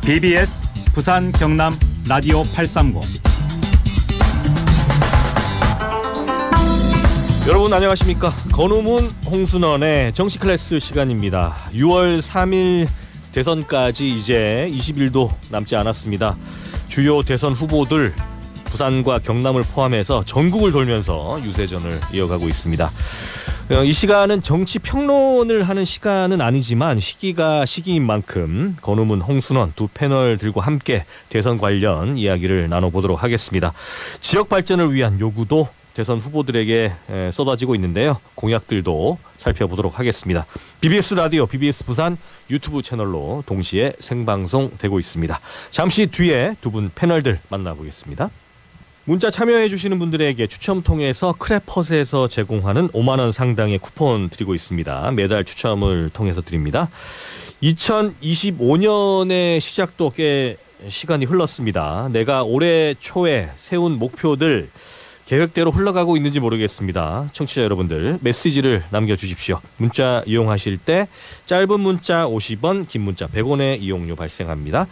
BBS 부산 경남 라디오 830. 여러분 안녕하십니까. 건우문 홍순원의 정치 클래스 시간입니다. 6월 3일 대선까지 이제 20일도 남지 않았습니다. 주요 대선 후보들 부산과 경남을 포함해서 전국을 돌면서 유세전을 이어가고 있습니다. 이 시간은 정치 평론을 하는 시간은 아니지만 시기가 시기인 만큼 건우문 홍순원 두 패널들과 함께 대선 관련 이야기를 나눠보도록 하겠습니다. 지역 발전을 위한 요구도 대선 후보들에게 쏟아지고 있는데요. 공약들도 살펴보도록 하겠습니다. BBS 라디오, BBS 부산 유튜브 채널로 동시에 생방송되고 있습니다. 잠시 뒤에 두 분 패널들 만나보겠습니다. 문자 참여해 주시는 분들에게 추첨 통해서 크레퍼스에서 제공하는 5만 원 상당의 쿠폰 드리고 있습니다. 매달 추첨을 통해서 드립니다. 2025년의 시작도 꽤 시간이 흘렀습니다. 내가 올해 초에 세운 목표들 계획대로 흘러가고 있는지 모르겠습니다. 청취자 여러분들 메시지를 남겨주십시오. 문자 이용하실 때 짧은 문자 50원, 긴 문자 100원의 이용료 발생합니다.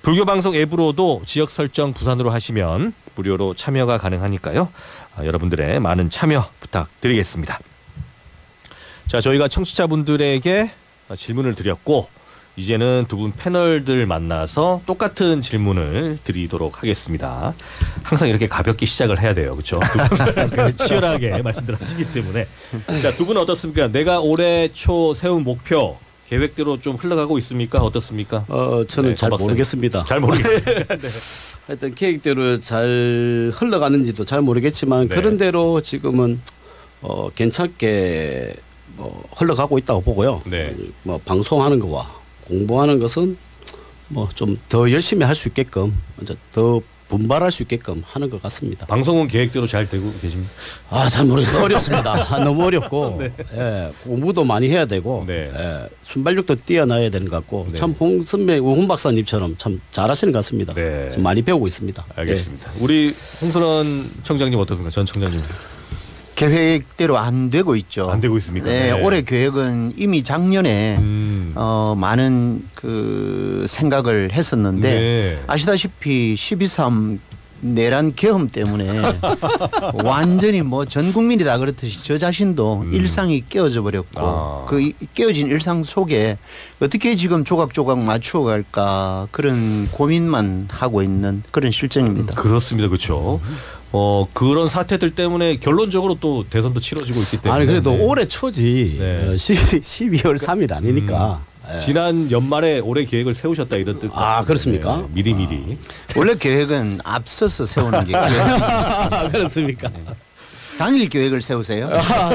불교방송 앱으로도 지역 설정 부산으로 하시면 무료로 참여가 가능하니까요. 여러분들의 많은 참여 부탁드리겠습니다. 자, 저희가 청취자분들에게 질문을 드렸고 이제는 두 분 패널들 만나서 똑같은 질문을 드리도록 하겠습니다. 항상 이렇게 가볍게 시작을 해야 돼요. 그렇죠? 치열하게 말씀들 하시기 때문에. 자, 두 분은 어떻습니까? 내가 올해 초 세운 목표 계획대로 좀 흘러가고 있습니까? 어떻습니까? 저는 잘 모르겠습니다. 잘 모르겠습니다. 네. 하여튼 계획대로 잘 흘러가는지도 잘 모르겠지만 그런 대로 지금은 괜찮게 흘러가고 있다고 보고요. 네. 방송하는 거와 공부하는 것은 좀 더 열심히 할 수 있게끔 이제 더 분발할 수 있게끔 하는 것 같습니다. 방송은 계획대로 잘 되고 계십니까? 잘 모르겠어요. 어렵습니다. 너무 어렵고 네. 공부도 많이 해야 되고 네. 순발력도 뛰어나야 되는 것 같고 네. 참 홍 선배, 홍 박사님처럼 참 잘하시는 것 같습니다. 네. 좀 많이 배우고 있습니다. 알겠습니다. 우리 홍순원 청장님 어떻습니까? 전 청장님. 계획대로 안 되고 있죠. 안 되고 있습니까? 네, 네. 올해 계획은 이미 작년에 많은 그 생각을 했었는데 네. 아시다시피 12.3 내란 계엄 때문에 완전히 전 국민이 다 그렇듯이 저 자신도 일상이 깨어져 버렸고 그 깨어진 일상 속에 어떻게 지금 조각조각 맞추어 갈까 그런 고민만 하고 있는 그런 실정입니다. 그렇습니다. 그렇죠. 그런 사태들 때문에 결론적으로 또 대선도 치러지고 있기 때문에. 아니 그래도 올해 초지 네. 12월 3일 아니니까. 지난 연말에 올해 계획을 세우셨다 이런 뜻. 그렇습니까? 네, 미리미리. 원래 계획은 앞서서 세우는 게 계획입니다. 그렇습니까? 당일 계획을 세우세요?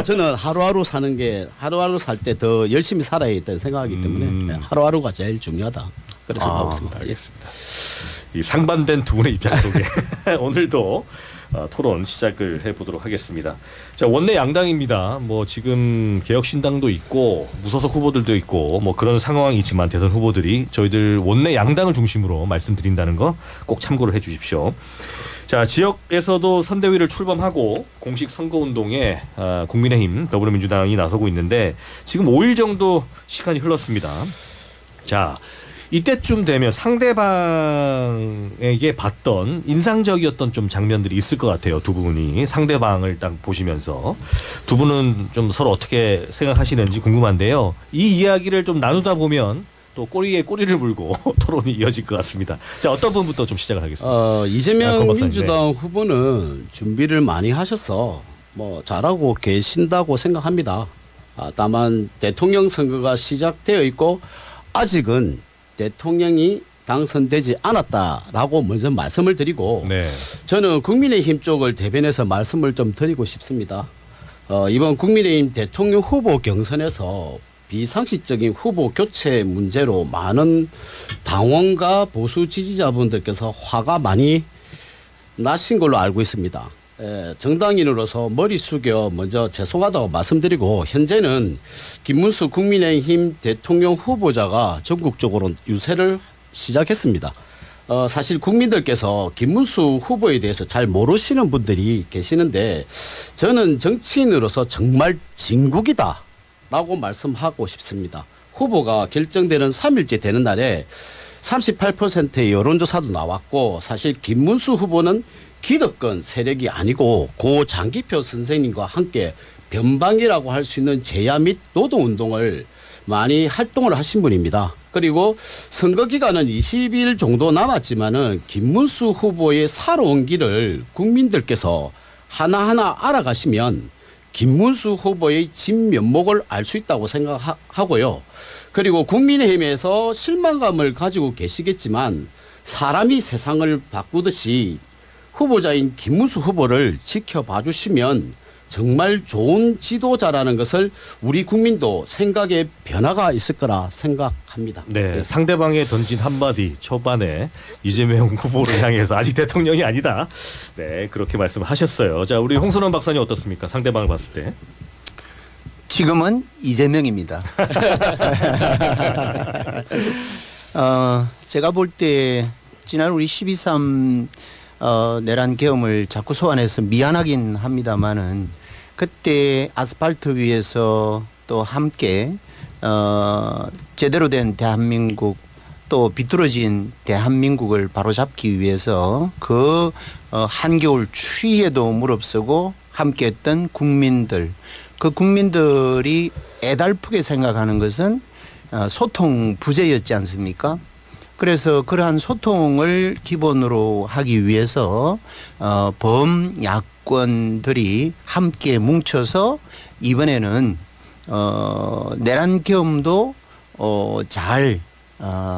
저는 하루하루 사는 게 하루하루 살 때 더 열심히 살아야 했다는 생각하기 때문에 하루하루가 제일 중요하다. 그렇게 생각하고 있습니다. 알겠습니다. 이 상반된 두 분의 입장 속에 오늘도 토론 시작을 해보도록 하겠습니다. 자, 원내 양당입니다. 지금 개혁신당도 있고 무소속 후보들도 있고 그런 상황이지만 대선 후보들이 저희들 원내 양당을 중심으로 말씀드린다는 거 꼭 참고를 해주십시오. 자, 지역에서도 선대위를 출범하고 공식 선거운동에 국민의힘, 더불어민주당이 나서고 있는데 지금 5일 정도 시간이 흘렀습니다. 자, 이때쯤 되면 상대방에게 봤던 인상적이었던 좀 장면들이 있을 것 같아요. 두 분이 상대방을 딱 보시면서 두 분은 좀 서로 어떻게 생각하시는지 궁금한데요. 이 이야기를 좀 나누다 보면 또 꼬리에 꼬리를 물고 토론이 이어질 것 같습니다. 자, 어떤 분부터 좀 시작을 하겠습니다. 이재명 민주당 후보는 준비를 많이 하셔서 잘하고 계신다고 생각합니다. 다만 대통령 선거가 시작되어 있고 아직은 대통령이 당선되지 않았다라고 먼저 말씀을 드리고 저는 국민의힘 쪽을 대변해서 말씀을 좀 드리고 싶습니다. 이번 국민의힘 대통령 후보 경선에서 비상식적인 후보 교체 문제로 많은 당원과 보수 지지자분들께서 화가 많이 나신 걸로 알고 있습니다. 정당인으로서 머리 숙여 먼저 죄송하다고 말씀드리고 현재는 김문수 국민의힘 대통령 후보자가 전국적으로 유세를 시작했습니다. 사실 국민들께서 김문수 후보에 대해서 잘 모르시는 분들이 계시는데 저는 정치인으로서 정말 진국이다 라고 말씀하고 싶습니다. 후보가 결정되는 3일째 되는 날에 38%의 여론조사도 나왔고 사실 김문수 후보는 기득권 세력이 아니고 고 장기표 선생님과 함께 변방이라고 할 수 있는 제야 및 노동운동을 많이 활동을 하신 분입니다. 그리고 선거 기간은 20일 정도 남았지만은 김문수 후보의 살아온 길을 국민들께서 하나하나 알아가시면 김문수 후보의 진면목을 알 수 있다고 생각하고요. 그리고 국민의힘에서 실망감을 가지고 계시겠지만 사람이 세상을 바꾸듯이 후보자인 김문수 후보를 지켜봐 주시면 정말 좋은 지도자라는 것을 우리 국민도 생각에 변화가 있을 거라 생각합니다. 네, 상대방에 던진 한마디 초반에 이재명 후보를 향해서 아직 대통령이 아니다. 네, 그렇게 말씀하셨어요. 자, 우리 홍순원 박사님 어떻습니까? 상대방을 봤을 때. 지금은 이재명입니다. 제가 볼 때 지난 우리 12.3 내란 계엄을 자꾸 소환해서 미안하긴 합니다만은 그때 아스팔트 위에서 또 함께 제대로 된 대한민국 또 비뚤어진 대한민국을 바로잡기 위해서 그 한겨울 추위에도 무릅쓰고 함께했던 국민들, 그 국민들이 애달프게 생각하는 것은 소통 부재였지 않습니까? 그래서 그러한 소통을 기본으로 하기 위해서 범야권들이 함께 뭉쳐서 이번에는 내란 계엄도 잘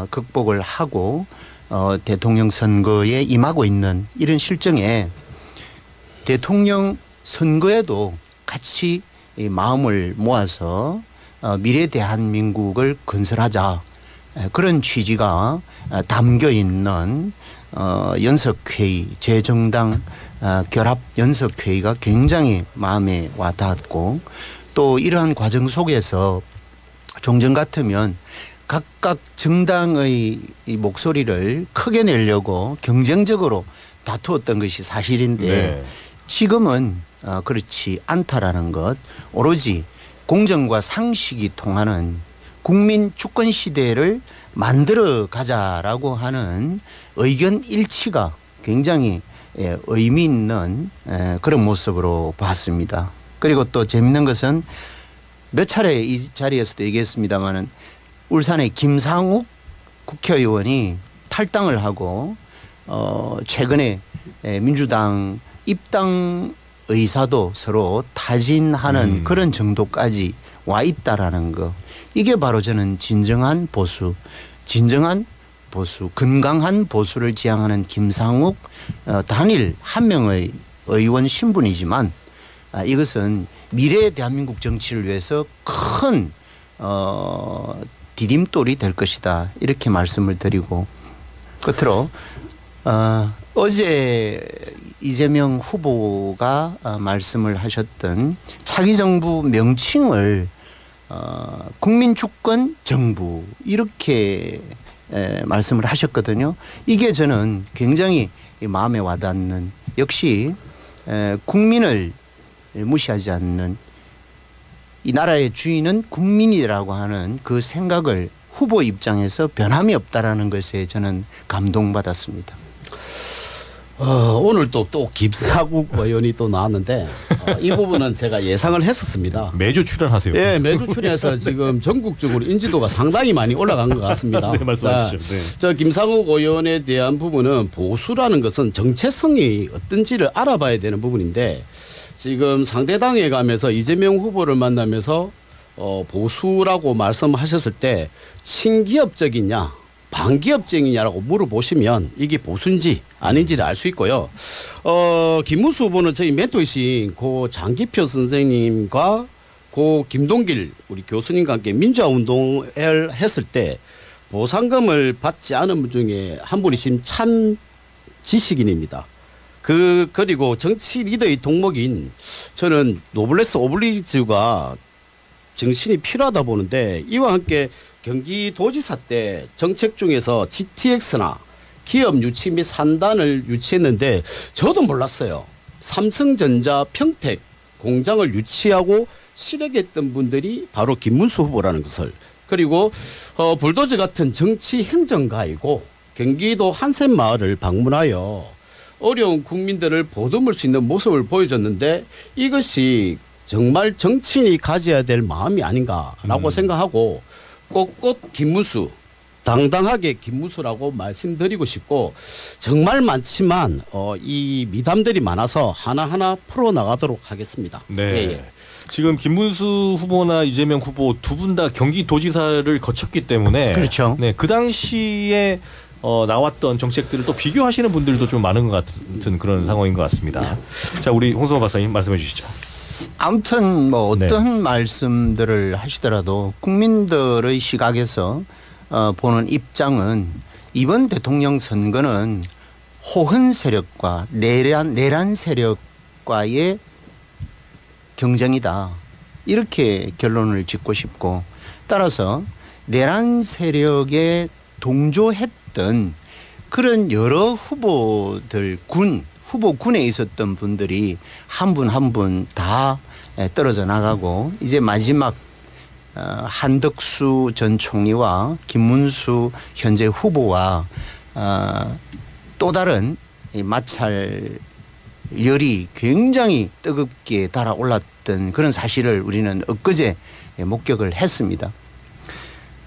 극복을 하고 대통령 선거에 임하고 있는 이런 실정에 대통령 선거에도 같이 마음을 모아서 미래 대한민국을 건설하자. 그런 취지가 담겨 있는 연석회의, 재정당 결합 연석회의가 굉장히 마음에 와닿았고 또 이러한 과정 속에서 종전 같으면 각각 정당의 이 목소리를 크게 내려고 경쟁적으로 다투었던 것이 사실인데 네. 지금은 그렇지 않다라는 것, 오로지 공정과 상식이 통하는 국민 주권 시대를 만들어 가자라고 하는 의견 일치가 굉장히 의미 있는 그런 모습으로 봤습니다. 그리고 또 재밌는 것은 몇 차례 이 자리에서도 얘기했습니다마는 울산의 김상욱 국회의원이 탈당을 하고 최근에 민주당 입당 의사도 서로 타진하는 그런 정도까지 와 있다라는 거. 이게 바로 저는 진정한 보수, 건강한 보수를 지향하는 김상욱 단일 한 명의 의원 신분이지만 이것은 미래의 대한민국 정치를 위해서 큰 디딤돌이 될 것이다. 이렇게 말씀을 드리고 끝으로 어제 이재명 후보가 말씀을 하셨던 차기 정부 명칭을 국민주권 정부 이렇게 말씀을 하셨거든요. 이게 저는 굉장히 마음에 와닿는, 역시 국민을 무시하지 않는, 이 나라의 주인은 국민이라고 하는 그 생각을 후보 입장에서 변함이 없다라는 것에 저는 감동받았습니다. 오늘 또 김상욱 의원이 또 나왔는데 이 부분은 제가 예상을 했었습니다. 매주 출연하세요. 네, 매주 출연해서 지금 전국적으로 인지도가 상당히 많이 올라간 것 같습니다. 네, 말씀하시죠. 네. 저 김상욱 의원에 대한 부분은 보수라는 것은 정체성이 어떤지를 알아봐야 되는 부분인데 지금 상대당에 가면서 이재명 후보를 만나면서 보수라고 말씀하셨을 때 친기업적이냐 반기업적이냐라고 물어보시면 이게 보수인지 아닌지를 알 수 있고요. 김문수 후보는 저희 멘토이신 고 장기표 선생님과 고 김동길 우리 교수님과 함께 민주화 운동을 했을 때 보상금을 받지 않은 분 중에 한 분이신 참 지식인입니다. 그리고 정치 리더의 동목인 저는 노블레스 오블리주가 정신이 필요하다 보는데 이와 함께 경기도지사 때 정책 중에서 GTX나 기업 유치 및 산단을 유치했는데 저도 몰랐어요. 삼성전자 평택 공장을 유치하고 실행했던 분들이 바로 김문수 후보라는 것을 그리고 불도저 같은 정치 행정가이고 경기도 한센마을을 방문하여 어려운 국민들을 보듬을 수 있는 모습을 보여줬는데 이것이 정말 정치인이 가져야 될 마음이 아닌가라고 생각하고 꼿꼿 김문수, 당당하게 김문수라고 말씀드리고 싶고 정말 많지만 이 미담들이 많아서 하나하나 풀어나가도록 하겠습니다. 네. 예. 지금 김문수 후보나 이재명 후보 두 분 다 경기도지사를 거쳤기 때문에 그렇죠. 네, 그 당시에 나왔던 정책들을 또 비교하시는 분들도 좀 많은 것 같은 그런 상황인 것 같습니다. 자, 우리 홍성호 박사님 말씀해 주시죠. 아무튼 뭐 어떤 말씀들을 하시더라도 국민들의 시각에서 보는 입장은 이번 대통령 선거는 호흔 세력과 내란 세력과의 경쟁이다. 이렇게 결론을 짓고 싶고 따라서 내란 세력에 동조했던 그런 여러 후보들 후보군에 있었던 분들이 한 분 한 분 다 떨어져 나가고 이제 마지막 한덕수 전 총리와 김문수 현재 후보와 또 다른 마찰 열이 굉장히 뜨겁게 달아올랐던 그런 사실을 우리는 엊그제 목격을 했습니다.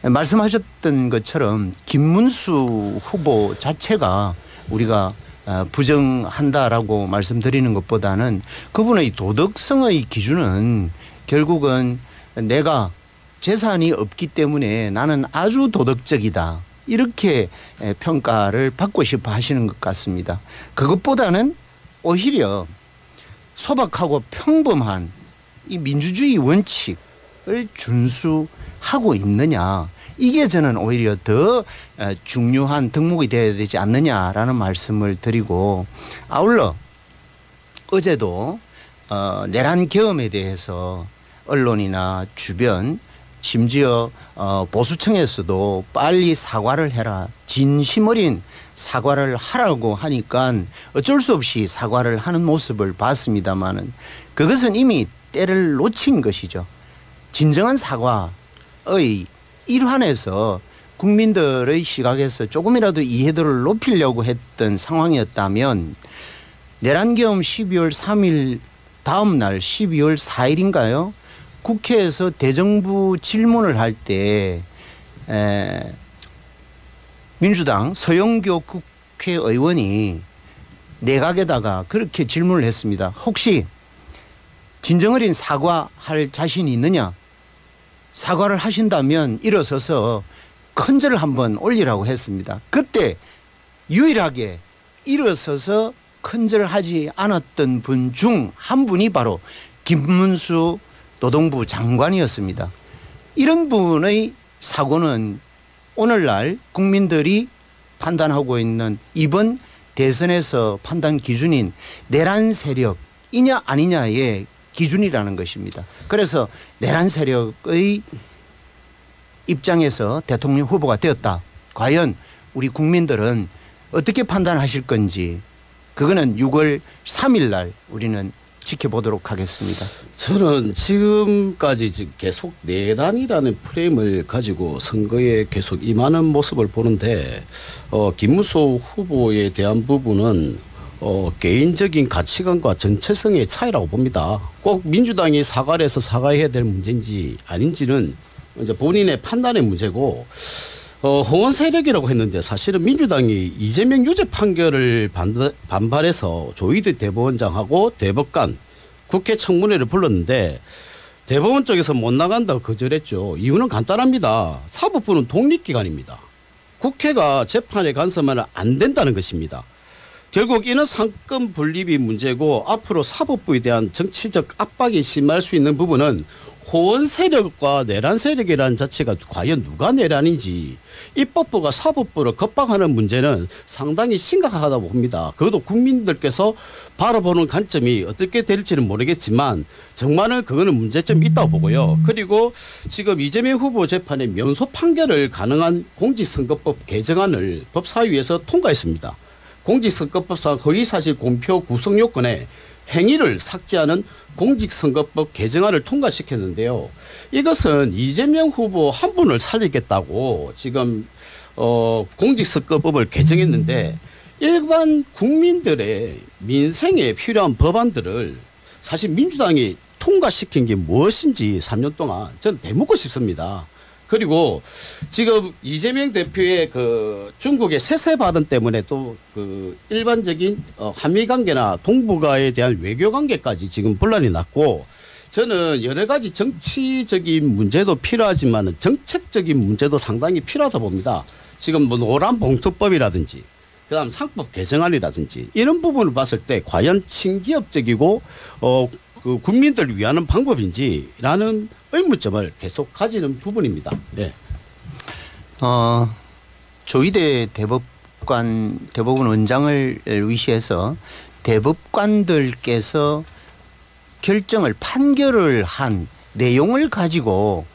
말씀하셨던 것처럼 김문수 후보 자체가 우리가 부정한다라고 말씀드리는 것보다는 그분의 도덕성의 기준은 결국은 내가 재산이 없기 때문에 나는 아주 도덕적이다. 이렇게 평가를 받고 싶어 하시는 것 같습니다. 그것보다는 오히려 소박하고 평범한 이 민주주의 원칙을 준수하고 있느냐. 이게 저는 오히려 더 중요한 덕목이 되어야 되지 않느냐라는 말씀을 드리고 아울러 어제도 내란 계엄에 대해서 언론이나 주변 심지어 보수층에서도 빨리 사과를 해라. 진심 어린 사과를 하라고 하니까 어쩔 수 없이 사과를 하는 모습을 봤습니다마는 그것은 이미 때를 놓친 것이죠. 진정한 사과의 일환에서 국민들의 시각에서 조금이라도 이해도를 높이려고 했던 상황이었다면 내란계엄 12월 3일 다음 날 12월 4일인가요? 국회에서 대정부 질문을 할 때 민주당 서영교 국회의원이 내각에다가 그렇게 질문을 했습니다. 혹시 진정 어린 사과할 자신이 있느냐? 사과를 하신다면 일어서서 큰절을 한번 올리라고 했습니다. 그때 유일하게 일어서서 큰절을 하지 않았던 분 중 한 분이 바로 김문수 노동부 장관이었습니다. 이런 분의 사고는 오늘날 국민들이 판단하고 있는 이번 대선에서 판단 기준인 내란 세력이냐 아니냐의 기준이라는 것입니다. 그래서 내란 세력의 입장에서 대통령 후보가 되었다. 과연 우리 국민들은 어떻게 판단하실 건지 그거는 6월 3일 날 우리는 지켜보도록 하겠습니다. 저는 지금까지 계속 내란이라는 프레임을 가지고 선거에 계속 임하는 모습을 보는데 김문수 후보에 대한 부분은 개인적인 가치관과 정체성의 차이라고 봅니다. 꼭 민주당이 사과를 해서 사과해야 될 문제인지 아닌지는 이제 본인의 판단의 문제고 호원 세력이라고 했는데 사실은 민주당이 이재명 유죄 판결을 반발해서 조희대 대법원장하고 대법관 국회 청문회를 불렀는데 대법원 쪽에서 못 나간다고 거절했죠. 이유는 간단합니다. 사법부는 독립기관입니다. 국회가 재판에 간섭하면 안 된다는 것입니다. 결국 이는 상권 분립이 문제고 앞으로 사법부에 대한 정치적 압박이 심할 수 있는 부분은 호원 세력과 내란 세력이라는 자체가 과연 누가 내란인지 입법부가 사법부를 겁박하는 문제는 상당히 심각하다고 봅니다. 그것도 국민들께서 바라보는 관점이 어떻게 될지는 모르겠지만 정말은 그거는 문제점이 있다고 보고요. 그리고 지금 이재명 후보 재판에 면소 판결을 가능한 공직선거법 개정안을 법사위에서 통과했습니다. 공직선거법상 허위사실 공표 구성 요건에 행위를 삭제하는 공직선거법 개정안을 통과시켰는데요. 이것은 이재명 후보 한 분을 살리겠다고 지금 공직선거법을 개정했는데 일반 국민들의 민생에 필요한 법안들을 사실 민주당이 통과시킨 게 무엇인지 3년 동안 저는 되묻고 싶습니다. 그리고 지금 이재명 대표의 그 중국의 세세 발언 때문에 또 그 일반적인 한미 관계나 동북아에 대한 외교 관계까지 지금 분란이 났고, 저는 여러 가지 정치적인 문제도 필요하지만 정책적인 문제도 상당히 필요하다 봅니다. 지금 뭐 노란 봉투법이라든지 그다음 상법 개정안이라든지 이런 부분을 봤을 때 과연 친기업적이고 그 국민들을 위하는 방법인지라는 의문점을 계속 가지는 부분입니다. 네. 조희대 대법원 원장을 위시해서 대법관들께서 결정을 판결을 한 내용을 가지고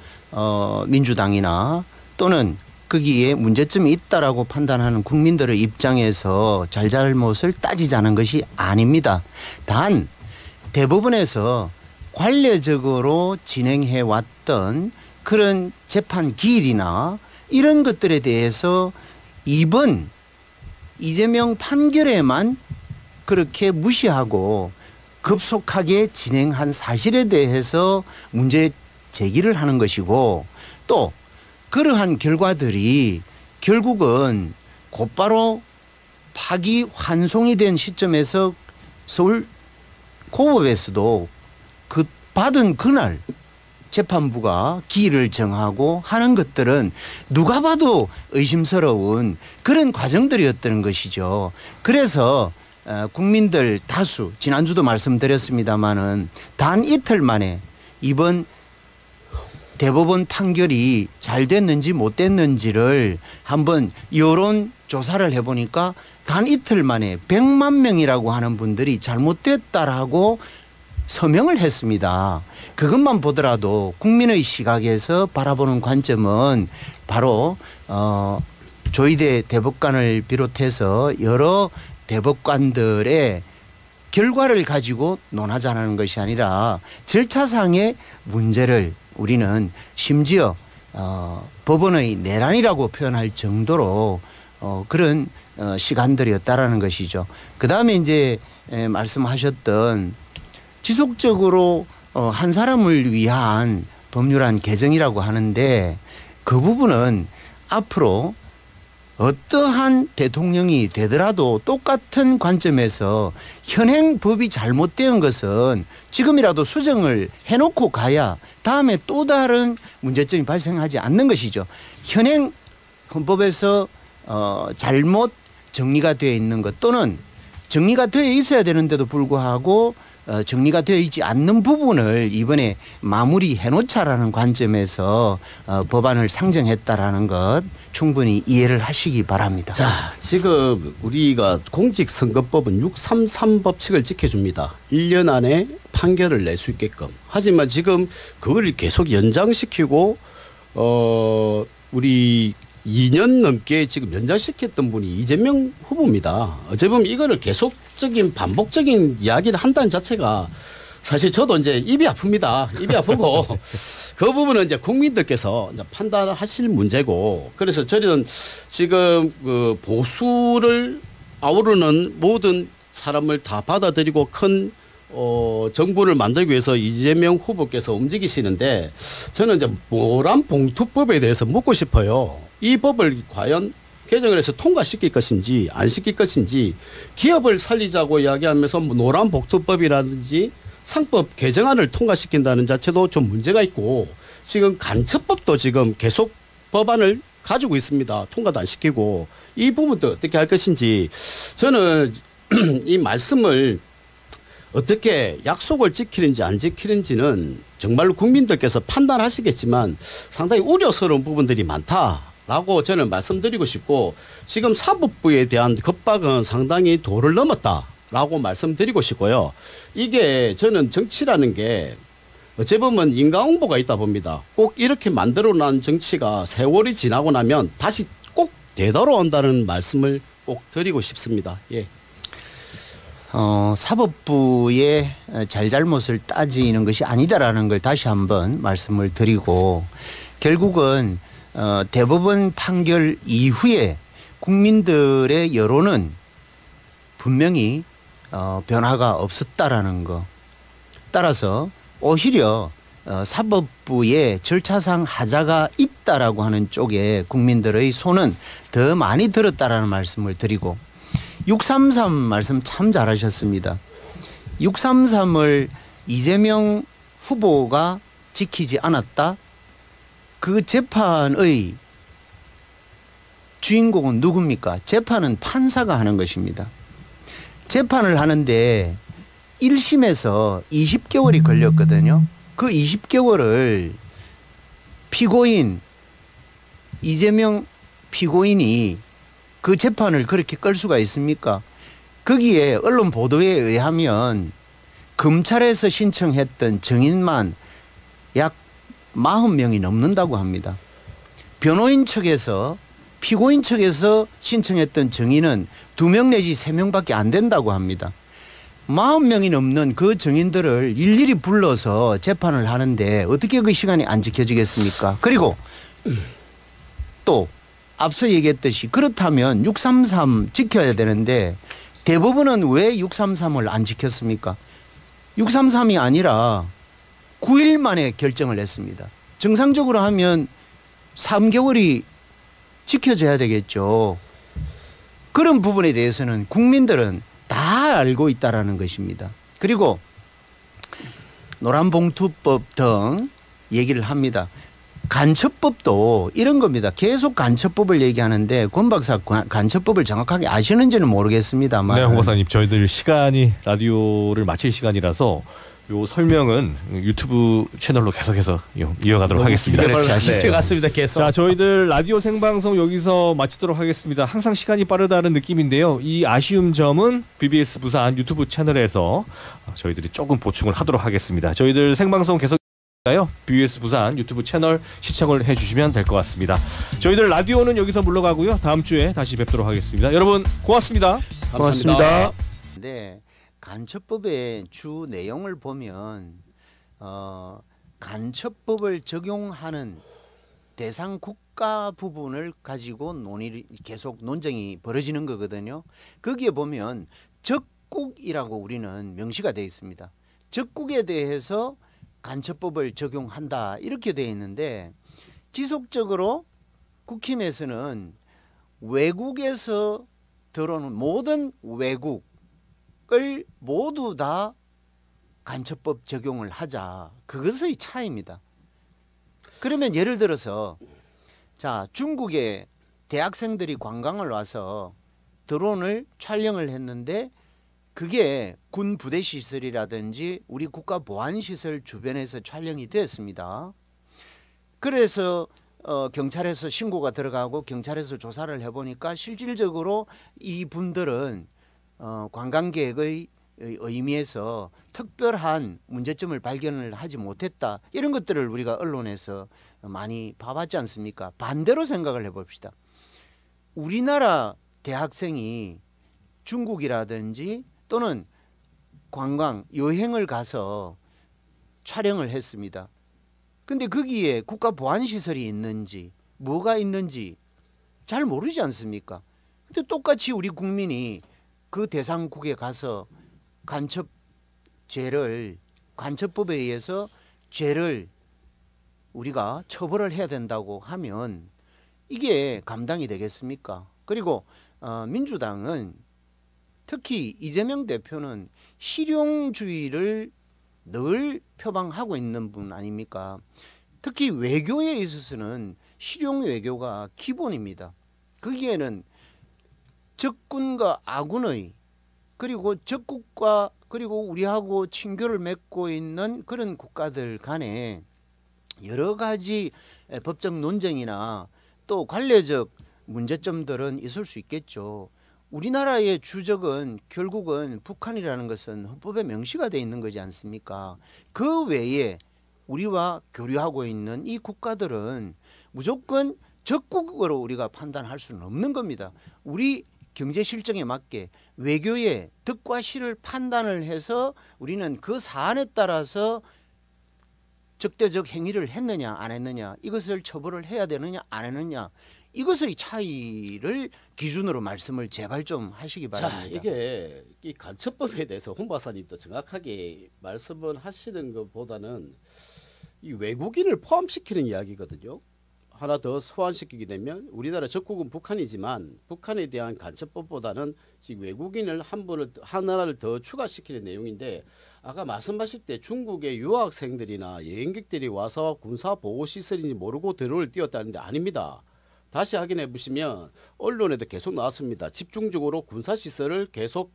민주당이나 또는 거기에 문제점이 있다라고 판단하는 국민들의 입장에서 잘잘못을 따지자는 것이 아닙니다. 단 대법원에서 관례적으로 진행해 왔던 그런 재판 기일이나 이런 것들에 대해서 이번 이재명 판결에만 그렇게 무시하고 급속하게 진행한 사실에 대해서 문제 제기를 하는 것이고, 또 그러한 결과들이 결국은 곧바로 파기 환송이 된 시점에서 서울 고법에서도 그 받은 그날 재판부가 기일을 정하고 하는 것들은 누가 봐도 의심스러운 그런 과정들이었다는 것이죠. 그래서 국민들 다수, 지난주도 말씀드렸습니다마는 단 이틀 만에 이번 대법원 판결이 잘 됐는지 못 됐는지를 한번 여론 조사를 해보니까 단 이틀 만에 100만 명이라고 하는 분들이 잘못됐다라고 서명을 했습니다. 그것만 보더라도 국민의 시각에서 바라보는 관점은 바로 조희대 대법관을 비롯해서 여러 대법관들의 결과를 가지고 논하자는 것이 아니라 절차상의 문제를 우리는 심지어 법원의 내란이라고 표현할 정도로 그런 시간들이었다라는 것이죠. 그다음에 이제 말씀하셨던 지속적으로 한 사람을 위한 법률안 개정이라고 하는데, 그 부분은 앞으로 어떠한 대통령이 되더라도 똑같은 관점에서 현행 법이 잘못된 것은 지금이라도 수정을 해놓고 가야 다음에 또 다른 문제점이 발생하지 않는 것이죠. 현행 헌법에서 잘못 정리가 되어 있는 것, 또는 정리가 되어 있어야 되는데도 불구하고 정리가 되어 있지 않는 부분을 이번에 마무리해 놓자라는 관점에서 법안을 상정했다라는 것 충분히 이해를 하시기 바랍니다. 자, 지금 우리가 공직선거법은 633 법칙을 지켜줍니다. 1년 안에 판결을 낼 수 있게끔. 하지만 지금 그걸 계속 연장시키고 우리 2년 넘게 지금 연장시켰던 분이 이재명 후보입니다. 어찌 보면 이거를 계속적인 반복적인 이야기를 한다는 자체가 사실 저도 이제 입이 아픕니다. 입이 아프고 그 부분은 이제 국민들께서 이제 판단하실 문제고, 그래서 저는 지금 그 보수를 아우르는 모든 사람을 다 받아들이고 큰 정부를 만들기 위해서 이재명 후보께서 움직이시는데, 저는 이제 노란 봉투법에 대해서 묻고 싶어요. 이 법을 과연 개정을 해서 통과시킬 것인지 안 시킬 것인지, 기업을 살리자고 이야기하면서 뭐 노란 봉투법이라든지 상법 개정안을 통과시킨다는 자체도 좀 문제가 있고, 지금 간첩법도 지금 계속 법안을 가지고 있습니다. 통과도 안 시키고, 이 부분도 어떻게 할 것인지, 저는 이 말씀을 어떻게 약속을 지키는지 안 지키는지는 정말로 국민들께서 판단하시겠지만 상당히 우려스러운 부분들이 많다라고 저는 말씀드리고 싶고, 지금 사법부에 대한 겁박은 상당히 도를 넘었다라고 말씀드리고 싶고요. 이게 저는 정치라는 게 어찌 보면 인과응보가 있다 봅니다. 꼭 이렇게 만들어놓은 정치가 세월이 지나고 나면 다시 꼭 되돌아온다는 말씀을 꼭 드리고 싶습니다. 예. 사법부의 잘잘못을 따지는 것이 아니다라는 걸 다시 한번 말씀을 드리고 결국은 대법원 판결 이후에 국민들의 여론은 분명히 변화가 없었다라는 거. 따라서 오히려 사법부의 절차상 하자가 있다라고 하는 쪽에 국민들의 손은 더 많이 들었다라는 말씀을 드리고 633 말씀 참 잘하셨습니다. 633을 이재명 후보가 지키지 않았다. 그 재판의 주인공은 누굽니까? 재판은 판사가 하는 것입니다. 재판을 하는데 1심에서 20개월이 걸렸거든요. 그 20개월을 피고인 이재명 피고인이 그 재판을 그렇게 끌 수가 있습니까? 거기에 언론 보도에 의하면 검찰에서 신청했던 증인만 약 40명이 넘는다고 합니다. 변호인 측에서 피고인 측에서 신청했던 증인은 2명 내지 3명밖에 안 된다고 합니다. 40명이 넘는 그 증인들을 일일이 불러서 재판을 하는데 어떻게 그 시간이 안 지켜지겠습니까? 그리고 또 앞서 얘기했듯이 그렇다면 633 지켜야 되는데 대법원은 왜 633을 안 지켰습니까? 633이 아니라 9일 만에 결정을 했습니다. 정상적으로 하면 3개월이 지켜져야 되겠죠. 그런 부분에 대해서는 국민들은 다 알고 있다라는 것입니다. 그리고 노란봉투법 등 얘기를 합니다. 간첩법도 이런 겁니다. 계속 간첩법을 얘기하는데 권 박사 간첩법을 정확하게 아시는지는 모르겠습니다만. 네, 홍 박사님, 저희들 시간이 라디오를 마칠 시간이라서 요 설명은 유튜브 채널로 계속해서 이어가도록 하겠습니다. 네, 맞습니다. 계속. 자, 저희들 라디오 생방송 여기서 마치도록 하겠습니다. 항상 시간이 빠르다는 느낌인데요. 이 아쉬운 점은 BBS 부산 유튜브 채널에서 저희들이 조금 보충을 하도록 하겠습니다. 저희들 생방송 계속 BBS 부산 유튜브 채널 시청을 해주시면 될 것 같습니다. 저희들 라디오는 여기서 물러가고요. 다음 주에 다시 뵙도록 하겠습니다. 여러분 고맙습니다. 고맙습니다. 네, 간첩법의 주 내용을 보면 간첩법을 적용하는 대상 국가 부분을 가지고 계속 논쟁이 벌어지는 거거든요. 거기에 보면 적국이라고 우리는 명시가 되어 있습니다. 적국에 대해서 간첩법을 적용한다 이렇게 되어 있는데 지속적으로 국힘에서는 외국에서 들어오는 모든 외국을 모두 다 간첩법 적용을 하자. 그것의 차이입니다. 그러면 예를 들어서 자, 중국에 대학생들이 관광을 와서 드론을 촬영을 했는데 그게 군 부대 시설이라든지 우리 국가 보안 시설 주변에서 촬영이 되었습니다. 그래서 경찰에서 신고가 들어가고 경찰에서 조사를 해보니까 실질적으로 이분들은 관광객의 의미에서 특별한 문제점을 발견을 하지 못했다. 이런 것들을 우리가 언론에서 많이 봐봤지 않습니까? 반대로 생각을 해봅시다. 우리나라 대학생이 중국이라든지 또는 관광, 여행을 가서 촬영을 했습니다. 근데 거기에 국가 보안시설이 있는지 뭐가 있는지 잘 모르지 않습니까? 근데 똑같이 우리 국민이 그 대상국에 가서 간첩법에 의해서 죄를 우리가 처벌을 해야 된다고 하면 이게 감당이 되겠습니까? 그리고 민주당은 특히 이재명 대표는 실용주의를 늘 표방하고 있는 분 아닙니까? 특히 외교에 있어서는 실용 외교가 기본입니다. 거기에는 적군과 아군의 그리고 적국과 그리고 우리하고 친교를 맺고 있는 그런 국가들 간에 여러 가지 법적 논쟁이나 또 관례적 문제점들은 있을 수 있겠죠. 우리나라의 주적은 결국은 북한이라는 것은 헌법에 명시가 되어 있는 거지 않습니까? 그 외에 우리와 교류하고 있는 이 국가들은 무조건 적국으로 우리가 판단할 수는 없는 겁니다. 우리 경제 실정에 맞게 외교의 득과 실을 판단을 해서 우리는 그 사안에 따라서 적대적 행위를 했느냐 안 했느냐, 이것을 처벌을 해야 되느냐 안 했느냐, 이것의 차이를 기준으로 말씀을 제발 좀 하시기 바랍니다. 자, 이게 이 간첩법에 대해서 홍 박사님도 정확하게 말씀을 하시는 것보다는 이 외국인을 포함시키는 이야기거든요. 하나 더 소환시키게 되면 우리나라 적국은 북한이지만 북한에 대한 간첩법보다는 지금 외국인을 하나를 더 추가시키는 내용인데, 아까 말씀하실 때 중국의 유학생들이나 여행객들이 와서 군사 보호 시설인지 모르고 드론을 띄웠다는데 아닙니다. 다시 확인해 보시면 언론에도 계속 나왔습니다. 집중적으로 군사 시설을 계속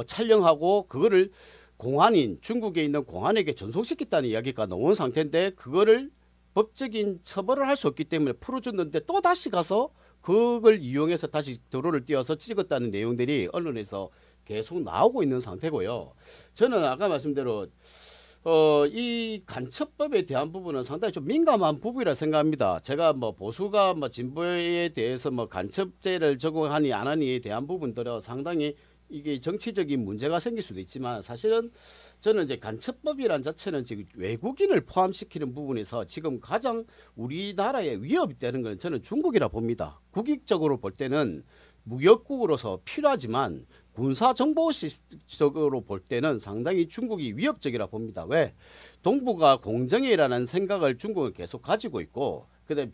촬영하고 그거를 공안인 중국에 있는 공안에게 전송시켰다는 이야기가 나온 상태인데, 그거를 법적인 처벌을 할 수 없기 때문에 풀어줬는데 또 다시 가서 그걸 이용해서 다시 드론을 띄워서 찍었다는 내용들이 언론에서 계속 나오고 있는 상태고요. 저는 아까 말씀대로 이 간첩법에 대한 부분은 상당히 좀 민감한 부분이라 생각합니다. 제가 뭐 보수가 뭐 진보에 대해서 뭐 간첩죄를 적용하니 안 하니에 대한 부분들은 상당히 이게 정치적인 문제가 생길 수도 있지만, 사실은 저는 이제 간첩법이란 자체는 지금 외국인을 포함시키는 부분에서 지금 가장 우리나라에 위협이 되는 건 저는 중국이라 봅니다. 국익적으로 볼 때는 무역국으로서 필요하지만 군사정보적으로 볼 때는 상당히 중국이 위협적이라 봅니다. 왜? 동북아 공정이라는 생각을 중국은 계속 가지고 있고, 그다음에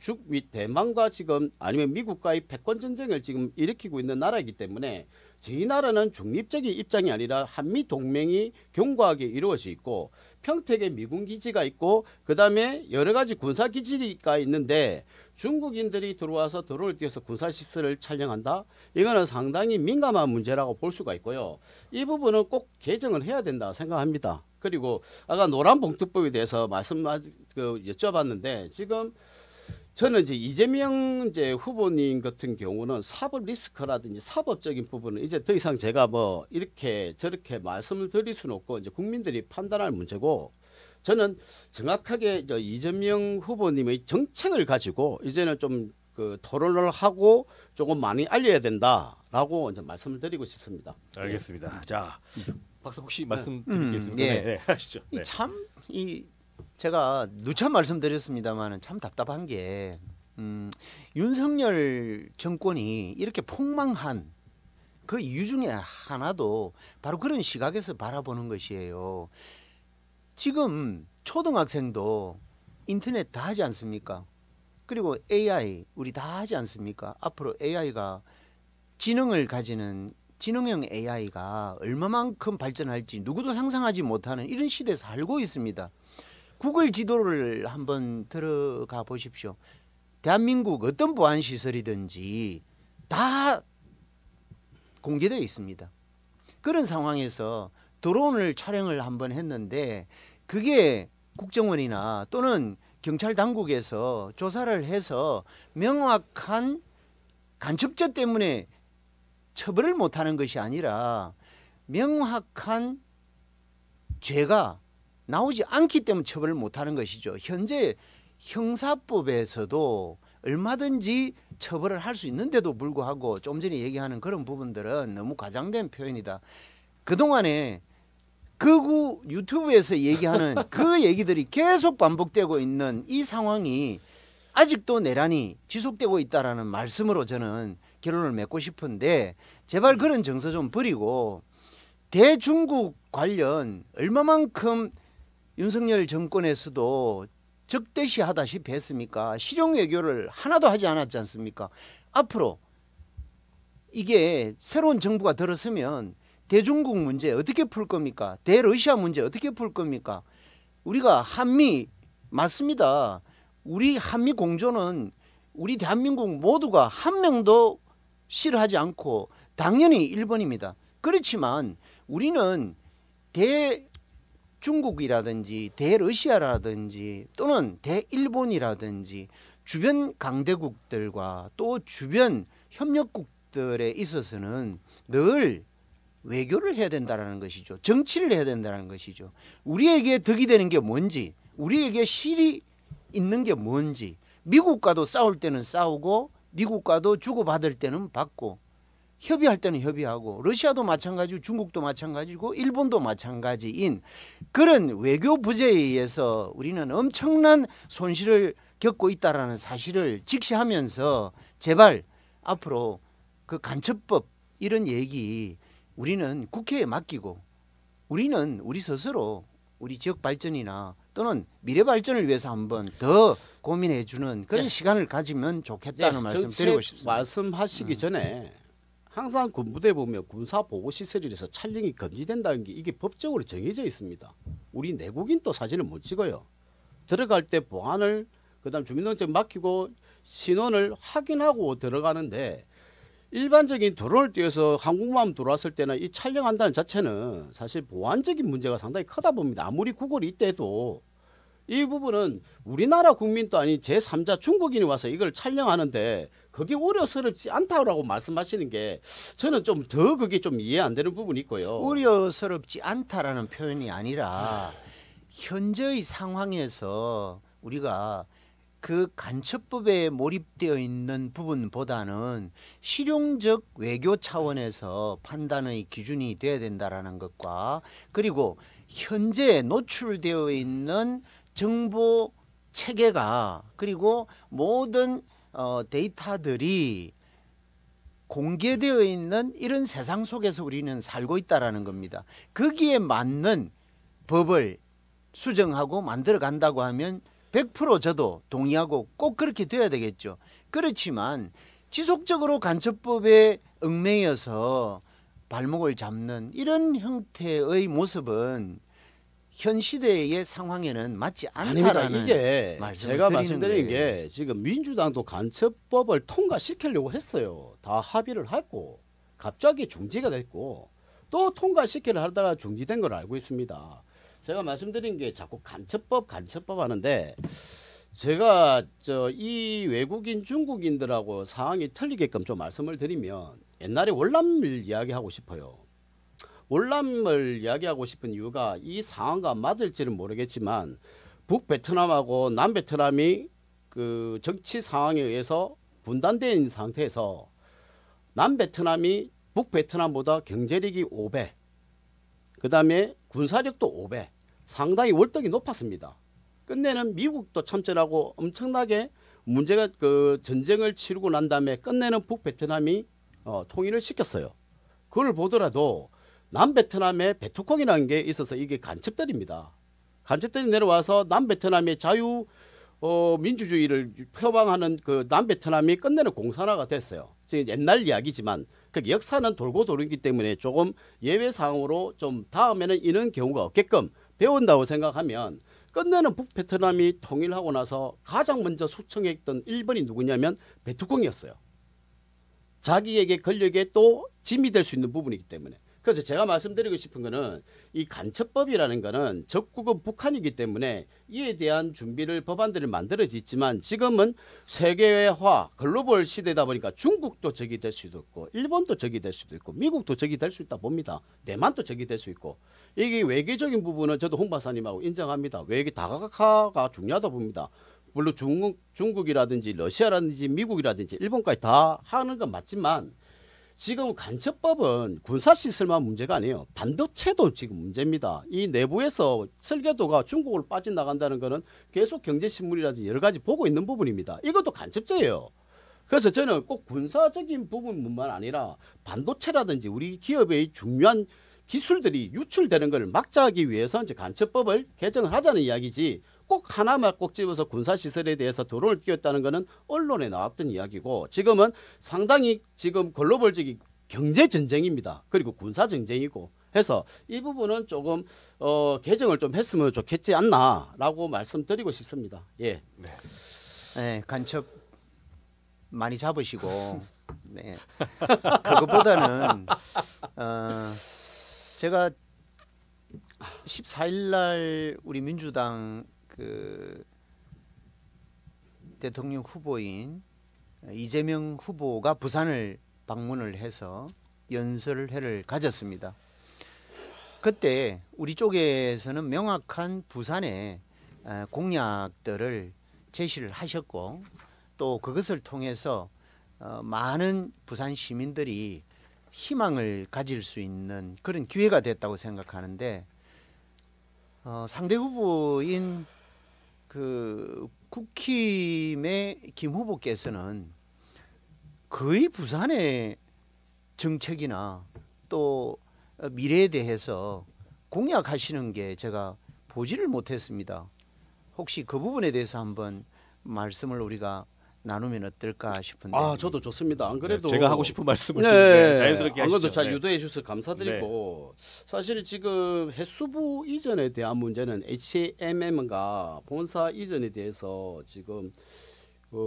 대만과 지금 아니면 미국과의 패권 전쟁을 지금 일으키고 있는 나라이기 때문에 저희 나라는 중립적인 입장이 아니라 한미 동맹이 견고하게 이루어져 있고, 평택에 미군 기지가 있고, 그다음에 여러 가지 군사 기지가 있는데 중국인들이 들어와서 드론을 띄워서 군사 시설을 촬영한다? 이거는 상당히 민감한 문제라고 볼 수가 있고요. 이 부분은 꼭 개정을 해야 된다 생각합니다. 그리고 아까 노란봉투법에 대해서 여쭤봤는데, 지금 저는 이제 이재명 후보님 같은 경우는 사법 리스크라든지 사법적인 부분은 이제 더 이상 제가 뭐 이렇게 저렇게 말씀을 드릴 수는 없고, 이제 국민들이 판단할 문제고, 저는 정확하게 이재명 후보님의 정책을 가지고 이제는 좀 토론을 하고 조금 많이 알려야 된다라고 이제 말씀을 드리고 싶습니다. 알겠습니다. 자, 박사 혹시 말씀드리겠습니다. 예. 네, 하시죠. 네. 제가 누차 말씀드렸습니다만 참 답답한 게 윤석열 정권이 이렇게 폭망한 그 이유 중에 하나도 바로 그런 시각에서 바라보는 것이에요. 지금 초등학생도 인터넷 다 하지 않습니까? 그리고 AI 우리 다 하지 않습니까? 앞으로 AI가 지능을 가지는 지능형 AI가 얼마만큼 발전할지 누구도 상상하지 못하는 이런 시대에 살고 있습니다. 구글 지도를 한번 들어가 보십시오. 대한민국 어떤 보안시설이든지 다 공개되어 있습니다. 그런 상황에서 드론을 촬영을 한번 했는데 그게 국정원이나 또는 경찰 당국에서 조사를 해서 명확한 간첩죄 때문에 처벌을 못하는 것이 아니라 명확한 죄가 나오지 않기 때문에 처벌을 못하는 것이죠. 현재 형사법에서도 얼마든지 처벌을 할 수 있는데도 불구하고 좀 전에 얘기하는 그런 부분들은 너무 과장된 표현이다. 그동안에 극우 유튜브에서 얘기하는 그 얘기들이 계속 반복되고 있는 이 상황이 아직도 내란이 지속되고 있다라는 말씀으로 저는 결론을 맺고 싶은데, 제발 그런 정서 좀 버리고 대중국 관련 얼마만큼 윤석열 정권에서도 적대시하다시피 했습니까? 실용 외교를 하나도 하지 않았지 않습니까? 앞으로 이게 새로운 정부가 들어서면 대중국 문제 어떻게 풀 겁니까? 대러시아 문제 어떻게 풀 겁니까? 우리가 한미 맞습니다. 우리 한미 공조는 우리 대한민국 모두가 한 명도 싫어하지 않고 당연히 일본입니다. 그렇지만 우리는 대중국이라든지 대러시아라든지 또는 대일본이라든지 주변 강대국들과 또 주변 협력국들에 있어서는 늘 외교를 해야 된다는 것이죠. 정치를 해야 된다는 것이죠. 우리에게 득이 되는 게 뭔지, 우리에게 실이 있는 게 뭔지, 미국과도 싸울 때는 싸우고 미국과도 주고받을 때는 받고, 협의할 때는 협의하고 러시아도 마찬가지고 중국도 마찬가지고 일본도 마찬가지인 그런 외교 부재에 의해서 우리는 엄청난 손실을 겪고 있다라는 사실을 직시하면서 제발 앞으로 그 간첩법 이런 얘기 우리는 국회에 맡기고 우리는 우리 스스로 우리 지역 발전이나 또는 미래 발전을 위해서 한번 더 고민해 주는 그런 시간을 가지면 좋겠다는 말씀 드리고 싶습니다. 말씀하시기 전에 항상 군부대 보면 군사 보고 시설이라서 촬영이 금지된다는 게 이게 법적으로 정해져 있습니다. 우리 내국인 또 사진을 못 찍어요. 들어갈 때 보안을 그다음 주민등록증 맡기고 신원을 확인하고 들어가는데 일반적인 도로를 띄어서 한국만 들어왔을 때나 이 촬영한다는 자체는 사실 보안적인 문제가 상당히 크다 봅니다. 아무리 구글이 있대도 이 부분은 우리나라 국민도 아닌 제3자 중국인이 와서 이걸 촬영하는데 그게 우려스럽지 않다고 말씀하시는 게 저는 좀 더 그게 좀 이해 안 되는 부분이 있고요. 우려스럽지 않다라는 표현이 아니라 현재의 상황에서 우리가 그 간첩법에 몰입되어 있는 부분보다는 실용적 외교 차원에서 판단의 기준이 되어야 된다라는 것과 그리고 현재 노출되어 있는 정보 체계가 그리고 모든 데이터들이 공개되어 있는 이런 세상 속에서 우리는 살고 있다라는 겁니다. 거기에 맞는 법을 수정하고 만들어 간다고 하면 100% 저도 동의하고 꼭 그렇게 돼야 되겠죠. 그렇지만 지속적으로 간첩법에 얽매여서 발목을 잡는 이런 형태의 모습은 현 시대의 상황에는 맞지 않다라는 아닙니다. 이게 말씀을 제가 드리는 말씀드리는 거예요. 게 지금 민주당도 간첩법을 통과시키려고 했어요. 다 합의를 했고 갑자기 중지가 됐고 또 통과시키려 하다가 중지된 걸 알고 있습니다. 제가 말씀드린 게 자꾸 간첩법 하는데 제가 이 외국인 중국인들하고 상황이 틀리게끔 좀 말씀을 드리면 옛날에 월남을 이야기하고 싶어요. 월남을 이야기하고 싶은 이유가 이 상황과 맞을지는 모르겠지만 북베트남하고 남베트남이 그 정치 상황에 의해서 분단된 상태에서 남베트남이 북베트남보다 경제력이 5배, 그 다음에 군사력도 5배, 상당히 월등히 높았습니다. 끝내는 미국도 참전하고 엄청나게 문제가 그 전쟁을 치르고 난 다음에 끝내는 북베트남이 통일을 시켰어요. 그걸 보더라도 남베트남에 베토콩이라는 게 있어서 이게 간첩들입니다. 간첩들이 내려와서 남베트남의 자유 민주주의를 표방하는 그 남베트남이 끝내는 공산화가 됐어요. 지금 옛날 이야기지만 그 역사는 돌고 도르기 때문에 조금 예외 사항으로 좀 다음에는 이런 경우가 없게끔 배운다고 생각하면 끝내는 북베트남이 통일하고 나서 가장 먼저 초청했던 일본이 누구냐면 베토콩이었어요. 자기에게 권력에 또 짐이 될 수 있는 부분이기 때문에. 그래서 제가 말씀드리고 싶은 거는 이 간첩법이라는 거는 적국은 북한이기 때문에 이에 대한 준비를 법안들을 만들어지지만 지금은 세계화 글로벌 시대다 보니까 중국도 적이 될 수도 있고 일본도 적이 될 수도 있고 미국도 적이 될 수 있다 봅니다. 대만도 적이 될 수 있고 이게 외교적인 부분은 저도 홍 박사님하고 인정합니다. 외교 다각화가 중요하다 봅니다. 물론 중국이라든지 러시아라든지 미국이라든지 일본까지 다 하는 건 맞지만 지금 간첩법은 군사시설만 문제가 아니에요. 반도체도 지금 문제입니다. 이 내부에서 설계도가 중국으로 빠져나간다는 것은 계속 경제신문이라든지 여러 가지 보고 있는 부분입니다. 이것도 간첩죄예요. 그래서 저는 꼭 군사적인 부분뿐만 아니라 반도체라든지 우리 기업의 중요한 기술들이 유출되는 걸 막자하기 위해서 이제 간첩법을 개정을 하자는 이야기지 꼭 하나만 꼭 집어서 군사시설에 대해서 도로를 띄웠다는 것은 언론에 나왔던 이야기고 지금은 상당히 지금 글로벌적인 경제전쟁입니다. 그리고 군사전쟁이고 해서 이 부분은 조금 개정을 좀 했으면 좋겠지 않나라고 말씀드리고 싶습니다. 예. 네, 간첩 많이 잡으시고 네. 그것보다는 제가 14일 날 우리 민주당 그 대통령 후보인 이재명 후보가 부산을 방문을 해서 연설회를 가졌습니다. 그때 우리 쪽에서는 명확한 부산의 공약들을 제시를 하셨고 또 그것을 통해서 많은 부산 시민들이 희망을 가질 수 있는 그런 기회가 됐다고 생각하는데 상대 후보인 그 국힘의 김 후보께서는 거의 부산의 정책이나 또 미래에 대해서 공약하시는 게 제가 보지를 못했습니다. 혹시 그 부분에 대해서 한번 말씀을 우리가 나누면 어떨까 싶은데. 저도 좋습니다. 안 그래도 제가 하고 싶은 말씀을 네, 자연스럽게 하시죠. 그것도 잘 유도해 주셔서 감사드리고 사실 지금 해수부 이전에 대한 문제는 HMM과 본사 이전에 대해서 지금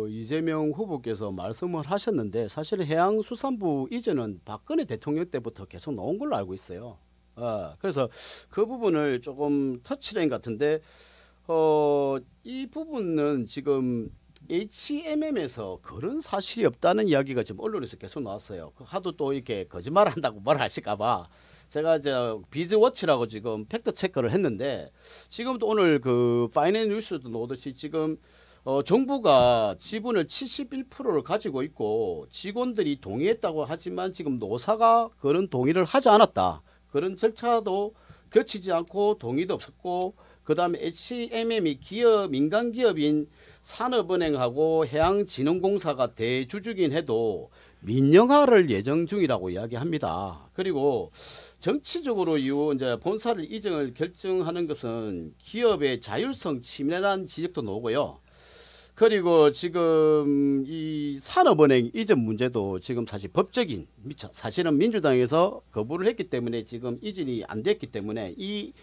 이재명 후보께서 말씀을 하셨는데 사실 해양수산부 이전은 박근혜 대통령 때부터 계속 나온 걸로 알고 있어요. 그래서 그 부분을 조금 터치라인 같은데 이 부분은 지금 HMM에서 그런 사실이 없다는 이야기가 지금 언론에서 계속 나왔어요. 하도 또 이렇게 거짓말한다고 말하실까봐 제가 이제 비즈워치라고 지금 팩트 체크를 했는데 지금도 오늘 그 파이낸스 뉴스도 나오듯이 지금 정부가 지분을 71%를 가지고 있고 직원들이 동의했다고 하지만 지금 노사가 그런 동의를 하지 않았다. 그런 절차도 거치지 않고 동의도 없었고 그다음에 HMM이 민간 기업인 산업은행하고 해양진흥공사가 대주주긴 해도 민영화를 예정 중이라고 이야기합니다. 그리고 정치적으로 이제 본사를 이전을 결정하는 것은 기업의 자율성 침해라는 지적도 나오고요. 그리고 지금 이 산업은행 이전 문제도 지금 사실 법적인 사실은 민주당에서 거부를 했기 때문에 지금 이전이 안 됐기 때문에 이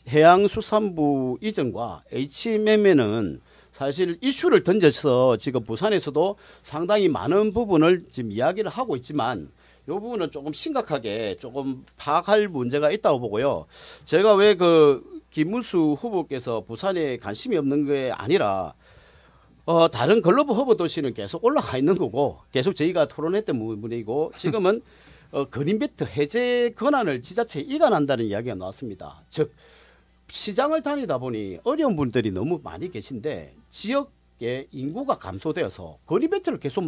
해양수산부 이전과 HMM에는 사실 이슈를 던져서 지금 부산에서도 상당히 많은 부분을 지금 이야기를 하고 있지만 이 부분은 조금 심각하게 조금 파악할 문제가 있다고 보고요. 제가 왜 김문수 후보께서 부산에 관심이 없는 게 아니라 다른 글로벌 허브 도시는 계속 올라가 있는 거고 계속 저희가 토론했던 부분이고 지금은 그린벨트 해제 권한을 지자체에 이관한다는 이야기가 나왔습니다. 즉 시장을 다니다 보니 어려운 분들이 너무 많이 계신데 지역의 인구가 감소되어서 그린벨트를 계속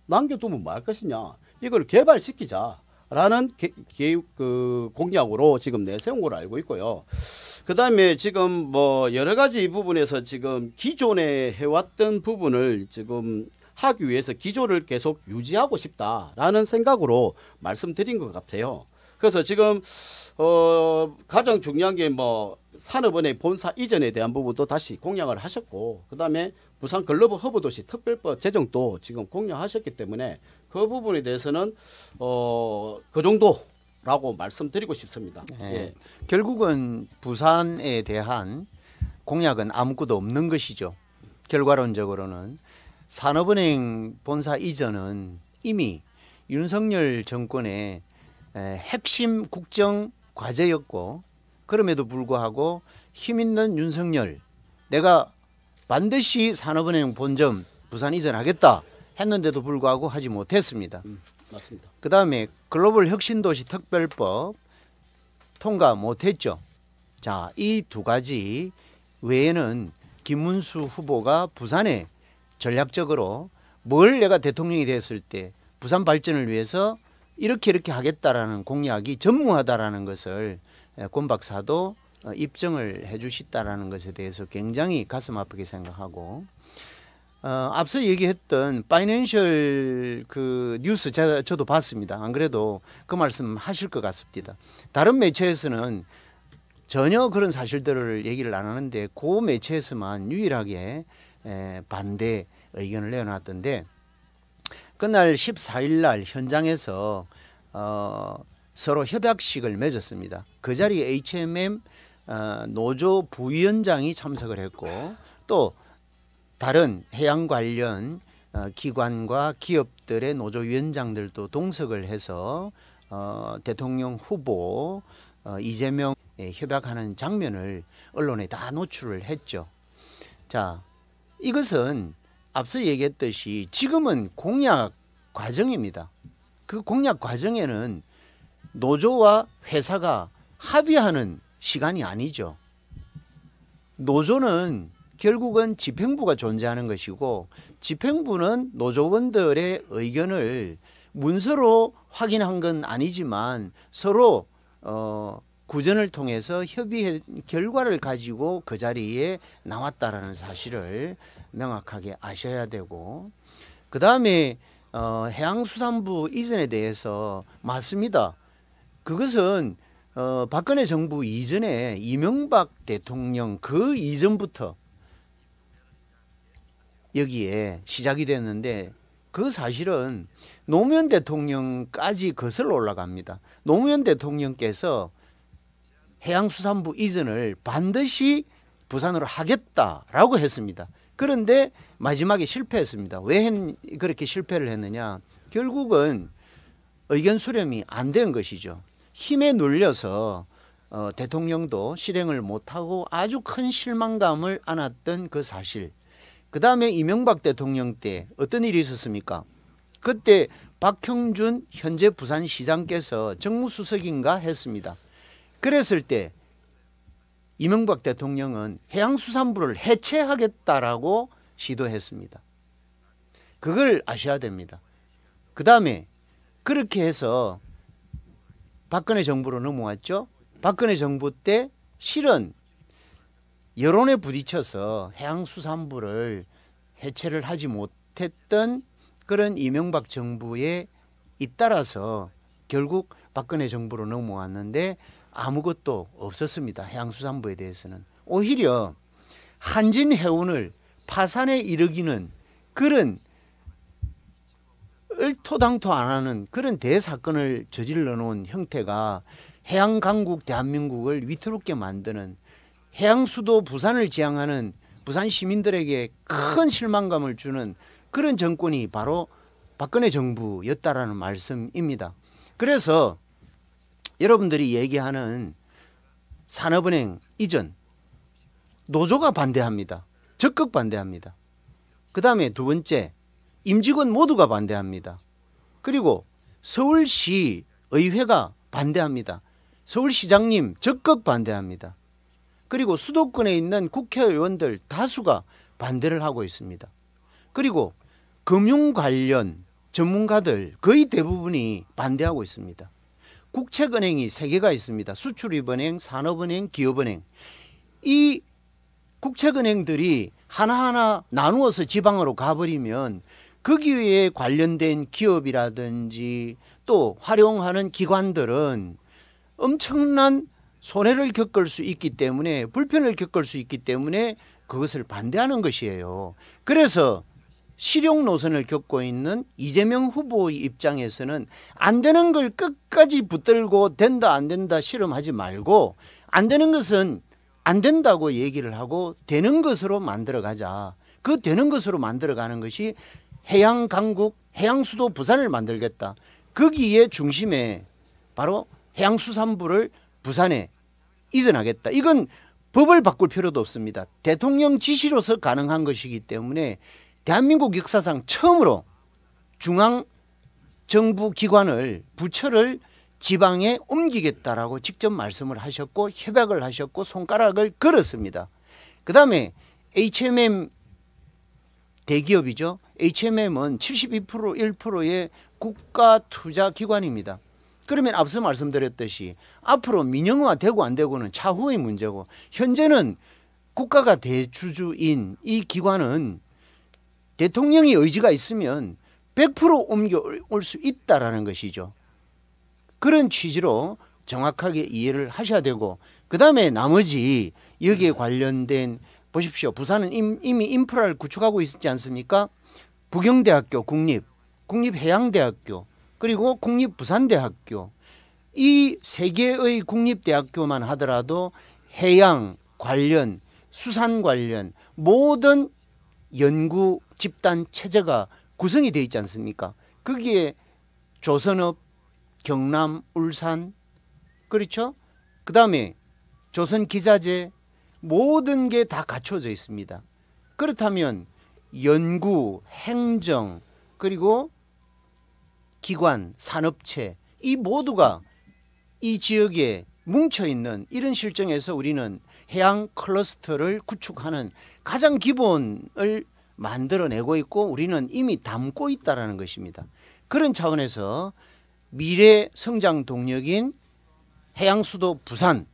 남겨두면 뭐 할 것이냐 이걸 개발시키자라는 공약으로 지금 내세운 걸 알고 있고요. 그 다음에 지금 뭐 여러 가지 부분에서 지금 기존에 해왔던 부분을 지금 하기 위해서 기조를 계속 유지하고 싶다라는 생각으로 말씀드린 것 같아요. 그래서 지금 가장 중요한 게 뭐 산업은행 본사 이전에 대한 부분도 다시 공약을 하셨고 그 다음에 부산 글로벌 허브 도시 특별법 제정도 지금 공약하셨기 때문에 그 부분에 대해서는 그 정도라고 말씀드리고 싶습니다. 네. 예. 결국은 부산에 대한 공약은 아무것도 없는 것이죠. 결과론적으로는 산업은행 본사 이전은 이미 윤석열 정권의 핵심 국정 과제였고 그럼에도 불구하고 힘있는 윤석열 내가 반드시 산업은행 본점 부산 이전하겠다 했는데도 불구하고 하지 못했습니다. 맞습니다. 그 다음에 글로벌 혁신도시 특별법 통과 못했죠. 자, 이 두 가지 외에는 김문수 후보가 부산에 전략적으로 뭘 내가 대통령이 됐을 때 부산 발전을 위해서 이렇게 하겠다라는 공약이 전무하다라는 것을 권 박사도 입증을 해주셨다라는 것에 대해서 굉장히 가슴 아프게 생각하고 앞서 얘기했던 파이낸셜 뉴스 저도 봤습니다. 안 그래도 그 말씀 하실 것 같습니다. 다른 매체에서는 전혀 그런 사실들을 얘기를 안 하는데 그 매체에서만 유일하게 반대 의견을 내놨던데 그날 14일 날 현장에서 서로 협약식을 맺었습니다. 그 자리에 HMM 노조 부위원장이 참석을 했고 또 다른 해양 관련 기관과 기업들의 노조위원장들도 동석을 해서 대통령 후보 이재명 협약하는 장면을 언론에 다 노출을 했죠. 자, 이것은 앞서 얘기했듯이 지금은 공약 과정입니다. 그 공약 과정에는 노조와 회사가 합의하는 시간이 아니죠. 노조는 결국은 집행부가 존재하는 것이고 집행부는 노조원들의 의견을 문서로 확인한 건 아니지만 서로 구전을 통해서 협의 결과를 가지고 그 자리에 나왔다라는 사실을 명확하게 아셔야 되고, 그 다음에 해양수산부 이전에 대해서 맞습니다. 그것은 박근혜 정부 이전에 이명박 대통령 그 이전부터 여기에 시작이 됐는데, 그 사실은 노무현 대통령까지 거슬러 올라갑니다. 노무현 대통령께서 해양수산부 이전을 반드시 부산으로 하겠다라고 했습니다. 그런데 마지막에 실패했습니다. 왜 그렇게 실패를 했느냐? 결국은 의견 수렴이 안 된 것이죠. 힘에 눌려서 대통령도 실행을 못하고 아주 큰 실망감을 안았던 그 사실. 그 다음에 이명박 대통령 때 어떤 일이 있었습니까? 그때 박형준 현재 부산시장께서 정무수석인가 했습니다. 그랬을 때 이명박 대통령은 해양수산부를 해체하겠다라고 시도했습니다. 그걸 아셔야 됩니다. 그 다음에 그렇게 해서 박근혜 정부로 넘어왔죠. 박근혜 정부 때 실은 여론에 부딪혀서 해양수산부를 해체를 하지 못했던 그런 이명박 정부에 잇따라서 결국 박근혜 정부로 넘어왔는데 아무것도 없었습니다. 해양수산부에 대해서는. 오히려 한진해운을 파산에 이르기는 그런 얼토당토 안 하는 그런 대사건을 저질러 놓은 형태가 해양강국 대한민국을 위태롭게 만드는, 해양수도 부산을 지향하는 부산 시민들에게 큰 실망감을 주는 그런 정권이 바로 박근혜 정부였다라는 말씀입니다. 그래서 여러분들이 얘기하는 산업은행 이전, 노조가 반대합니다. 적극 반대합니다. 그 다음에 두 번째, 임직원 모두가 반대합니다. 그리고 서울시 의회가 반대합니다. 서울시장님 적극 반대합니다. 그리고 수도권에 있는 국회의원들 다수가 반대를 하고 있습니다. 그리고 금융 관련 전문가들 거의 대부분이 반대하고 있습니다. 국책은행이 3개가 있습니다. 수출입은행, 산업은행, 기업은행. 이 국책은행들이 하나하나 나누어서 지방으로 가버리면 거기에 관련된 기업이라든지 또 활용하는 기관들은 엄청난 손해를 겪을 수 있기 때문에, 불편을 겪을 수 있기 때문에 그것을 반대하는 것이에요. 그래서 실용 노선을 겪고 있는 이재명 후보의 입장에서는 안 되는 걸 끝까지 붙들고 된다 안 된다 실험하지 말고, 안 되는 것은 안 된다고 얘기를 하고 되는 것으로 만들어가자. 그 되는 것으로 만들어가는 것이 해양강국, 해양수도 부산을 만들겠다. 거기에 중심에 바로 해양수산부를 부산에 이전하겠다. 이건 법을 바꿀 필요도 없습니다. 대통령 지시로서 가능한 것이기 때문에 대한민국 역사상 처음으로 중앙정부 기관을, 부처를 지방에 옮기겠다라고 직접 말씀을 하셨고 협약을 하셨고 손가락을 걸었습니다. 그 다음에 HMM 대기업이죠. HMM은 72% 1%의 국가 투자 기관입니다. 그러면 앞서 말씀드렸듯이 앞으로 민영화 되고 안 되고는 차후의 문제고, 현재는 국가가 대주주인 이 기관은 대통령이 의지가 있으면 100% 옮겨올 수 있다라는 것이죠. 그런 취지로 정확하게 이해를 하셔야 되고, 그 다음에 나머지 여기에 관련된, 보십시오. 부산은 이미 인프라를 구축하고 있지 않습니까? 부경대학교 국립해양대학교, 그리고 국립부산대학교, 이 3개의 국립대학교만 하더라도 해양 관련, 수산 관련 모든 연구 집단 체제가 구성이 되어 있지 않습니까? 거기에 조선업, 경남, 울산, 그렇죠? 그 다음에 조선기자재, 모든 게 다 갖춰져 있습니다. 그렇다면 연구, 행정, 그리고 기관, 산업체, 이 모두가 이 지역에 뭉쳐있는 이런 실정에서 우리는 해양 클러스터를 구축하는 가장 기본을 만들어내고 있고 우리는 이미 담고 있다는 것입니다. 그런 차원에서 미래 성장 동력인 해양수도 부산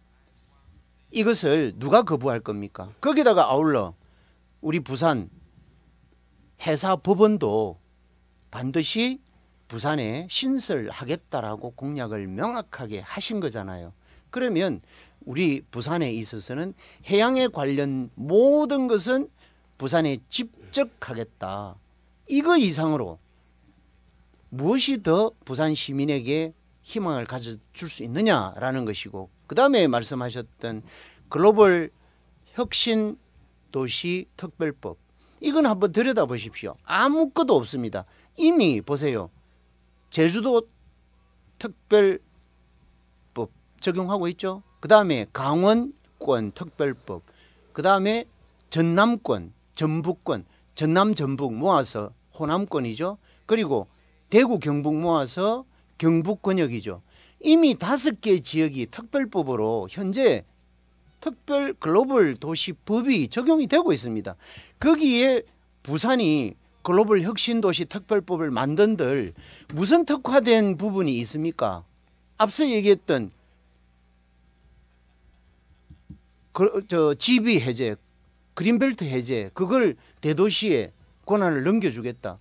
이것을 누가 거부할 겁니까? 거기다가 아울러 우리 부산 해사법원도 반드시 부산에 신설하겠다라고 공약을 명확하게 하신 거잖아요. 그러면 우리 부산에 있어서는 해양에 관련 모든 것은 부산에 집적하겠다. 이거 이상으로 무엇이 더 부산 시민에게 희망을 가져줄 수 있느냐라는 것이고, 그 다음에 말씀하셨던 글로벌 혁신 도시 특별법, 이건 한번 들여다보십시오. 아무것도 없습니다. 이미 보세요. 제주도 특별법 적용하고 있죠. 그 다음에 강원권 특별법, 그 다음에 전남권, 전북권, 전남 전북 모아서 호남권이죠. 그리고 대구 경북 모아서 경북권역이죠. 이미 5개 지역이 특별법으로 현재 특별 글로벌 도시법이 적용이 되고 있습니다. 거기에 부산이 글로벌 혁신도시 특별법을 만든들 무슨 특화된 부분이 있습니까? 앞서 얘기했던 GB 해제, 그린벨트 해제, 그걸 대도시에 권한을 넘겨주겠다.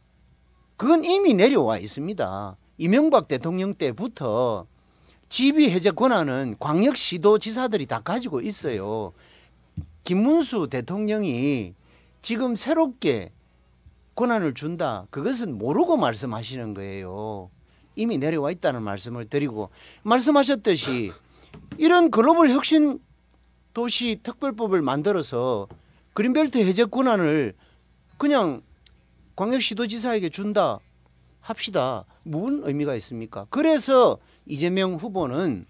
그건 이미 내려와 있습니다. 이명박 대통령 때부터 GB 해제 권한은 광역시도지사들이 다 가지고 있어요. 김문수 대통령이 지금 새롭게 권한을 준다, 그것은 모르고 말씀하시는 거예요. 이미 내려와 있다는 말씀을 드리고, 말씀하셨듯이 이런 글로벌 혁신 도시 특별법을 만들어서 그린벨트 해제 권한을 그냥 광역시도지사에게 준다 합시다. 무슨 의미가 있습니까? 그래서 이재명 후보는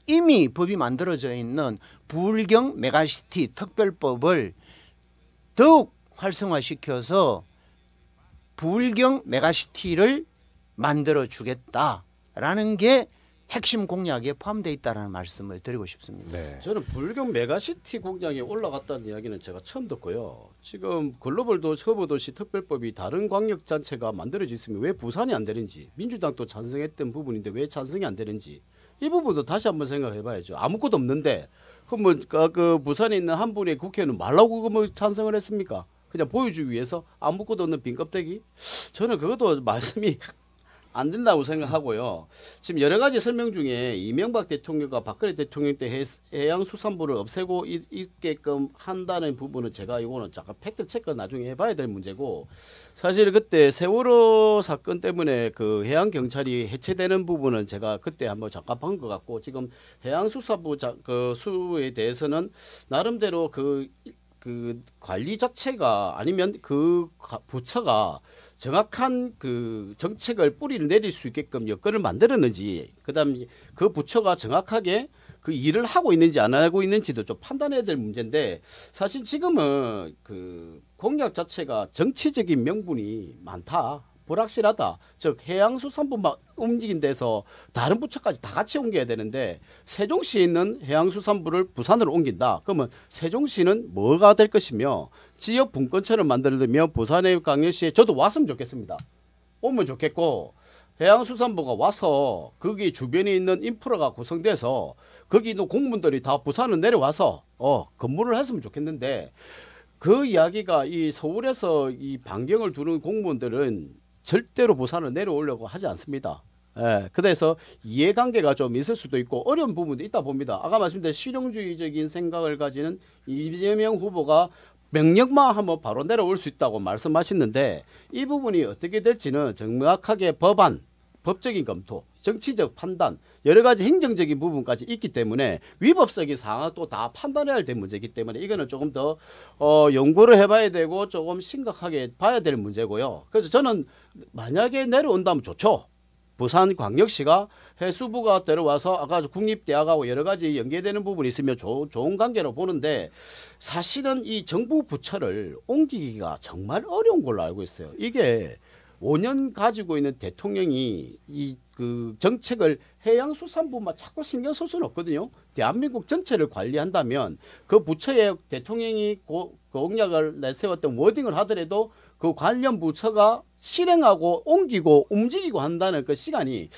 이미 법이 만들어져 있는 부울경 메가시티 특별법을 더욱 활성화시켜서 부울경 메가시티를 만들어 주겠다라는 게 핵심 공약에 포함되어 있다는 말씀을 드리고 싶습니다. 네. 저는 불경 메가시티 공약이 올라갔다는 이야기는 제가 처음 듣고요. 지금 글로벌 허브도시 특별법이 다른 광역단체가 만들어져 있으면 왜 부산이 안 되는지, 민주당도 찬성했던 부분인데 왜 찬성이 안 되는지, 이 부분도 다시 한번 생각해 봐야죠. 아무것도 없는데 그럼 그 부산에 있는 한 분의 국회의원은 말라고 뭐 찬성을 했습니까? 그냥 보여주기 위해서 아무것도 없는 빈 껍데기? 저는 그것도 말씀이 안 된다고 생각하고요. 지금 여러 가지 설명 중에 이명박 대통령과 박근혜 대통령 때 해양수산부를 없애고 있게끔 한다는 부분은 제가 이거는 잠깐 팩트 체크 나중에 해봐야 될 문제고, 사실 그때 세월호 사건 때문에 그 해양경찰이 해체되는 부분은 제가 그때 한번 잠깐 본 것 같고, 지금 해양수산부 그 수에 대해서는 나름대로 그 관리 자체가 아니면 그 부처가 정확한 그 정책을 뿌리를 내릴 수 있게끔 여건을 만들었는지, 그다음에 그 부처가 정확하게 그 일을 하고 있는지 안 하고 있는지도 좀 판단해야 될 문제인데, 사실 지금은 그 공약 자체가 정치적인 명분이 많다, 불확실하다. 즉 해양수산부만 움직인 데서 다른 부처까지 다 같이 옮겨야 되는데, 세종시에 있는 해양수산부를 부산으로 옮긴다. 그러면 세종시는 뭐가 될 것이며, 지역 분권처를 만들면 부산의 광역시에 저도 왔으면 좋겠습니다. 오면 좋겠고, 해양수산부가 와서 거기 주변에 있는 인프라가 구성돼서 거기 있는 공무원들이 다 부산을 내려와서 근무를 했으면 좋겠는데, 그 이야기가 이 서울에서 이 반경을 두는 공무원들은 절대로 부산을 내려오려고 하지 않습니다. 예, 그래서 이해관계가 좀 있을 수도 있고 어려운 부분도 있다 봅니다. 아까 말씀드린 실용주의적인 생각을 가지는 이재명 후보가 명령만 하면 바로 내려올 수 있다고 말씀하시는데, 이 부분이 어떻게 될지는 정확하게 법안, 법적인 검토, 정치적 판단, 여러 가지 행정적인 부분까지 있기 때문에 위법성의 사항은 또 다 판단해야 될 문제이기 때문에 이거는 조금 더 연구를 해봐야 되고 조금 심각하게 봐야 될 문제고요. 그래서 저는 만약에 내려온다면 좋죠. 부산광역시가 해수부가 들어와서 아까 국립대학하고 여러 가지 연계되는 부분이 있으면 좋은 관계로 보는데, 사실은 이 정부 부처를 옮기기가 정말 어려운 걸로 알고 있어요. 이게 5년 가지고 있는 대통령이 이 그 정책을 해양수산부만 자꾸 신경 쓸 수는 없거든요. 대한민국 전체를 관리한다면 그 부처에 대통령이 공약을 내세웠던 워딩을 하더라도 그 관련 부처가 실행하고 옮기고 움직이고 한다는 그 시간이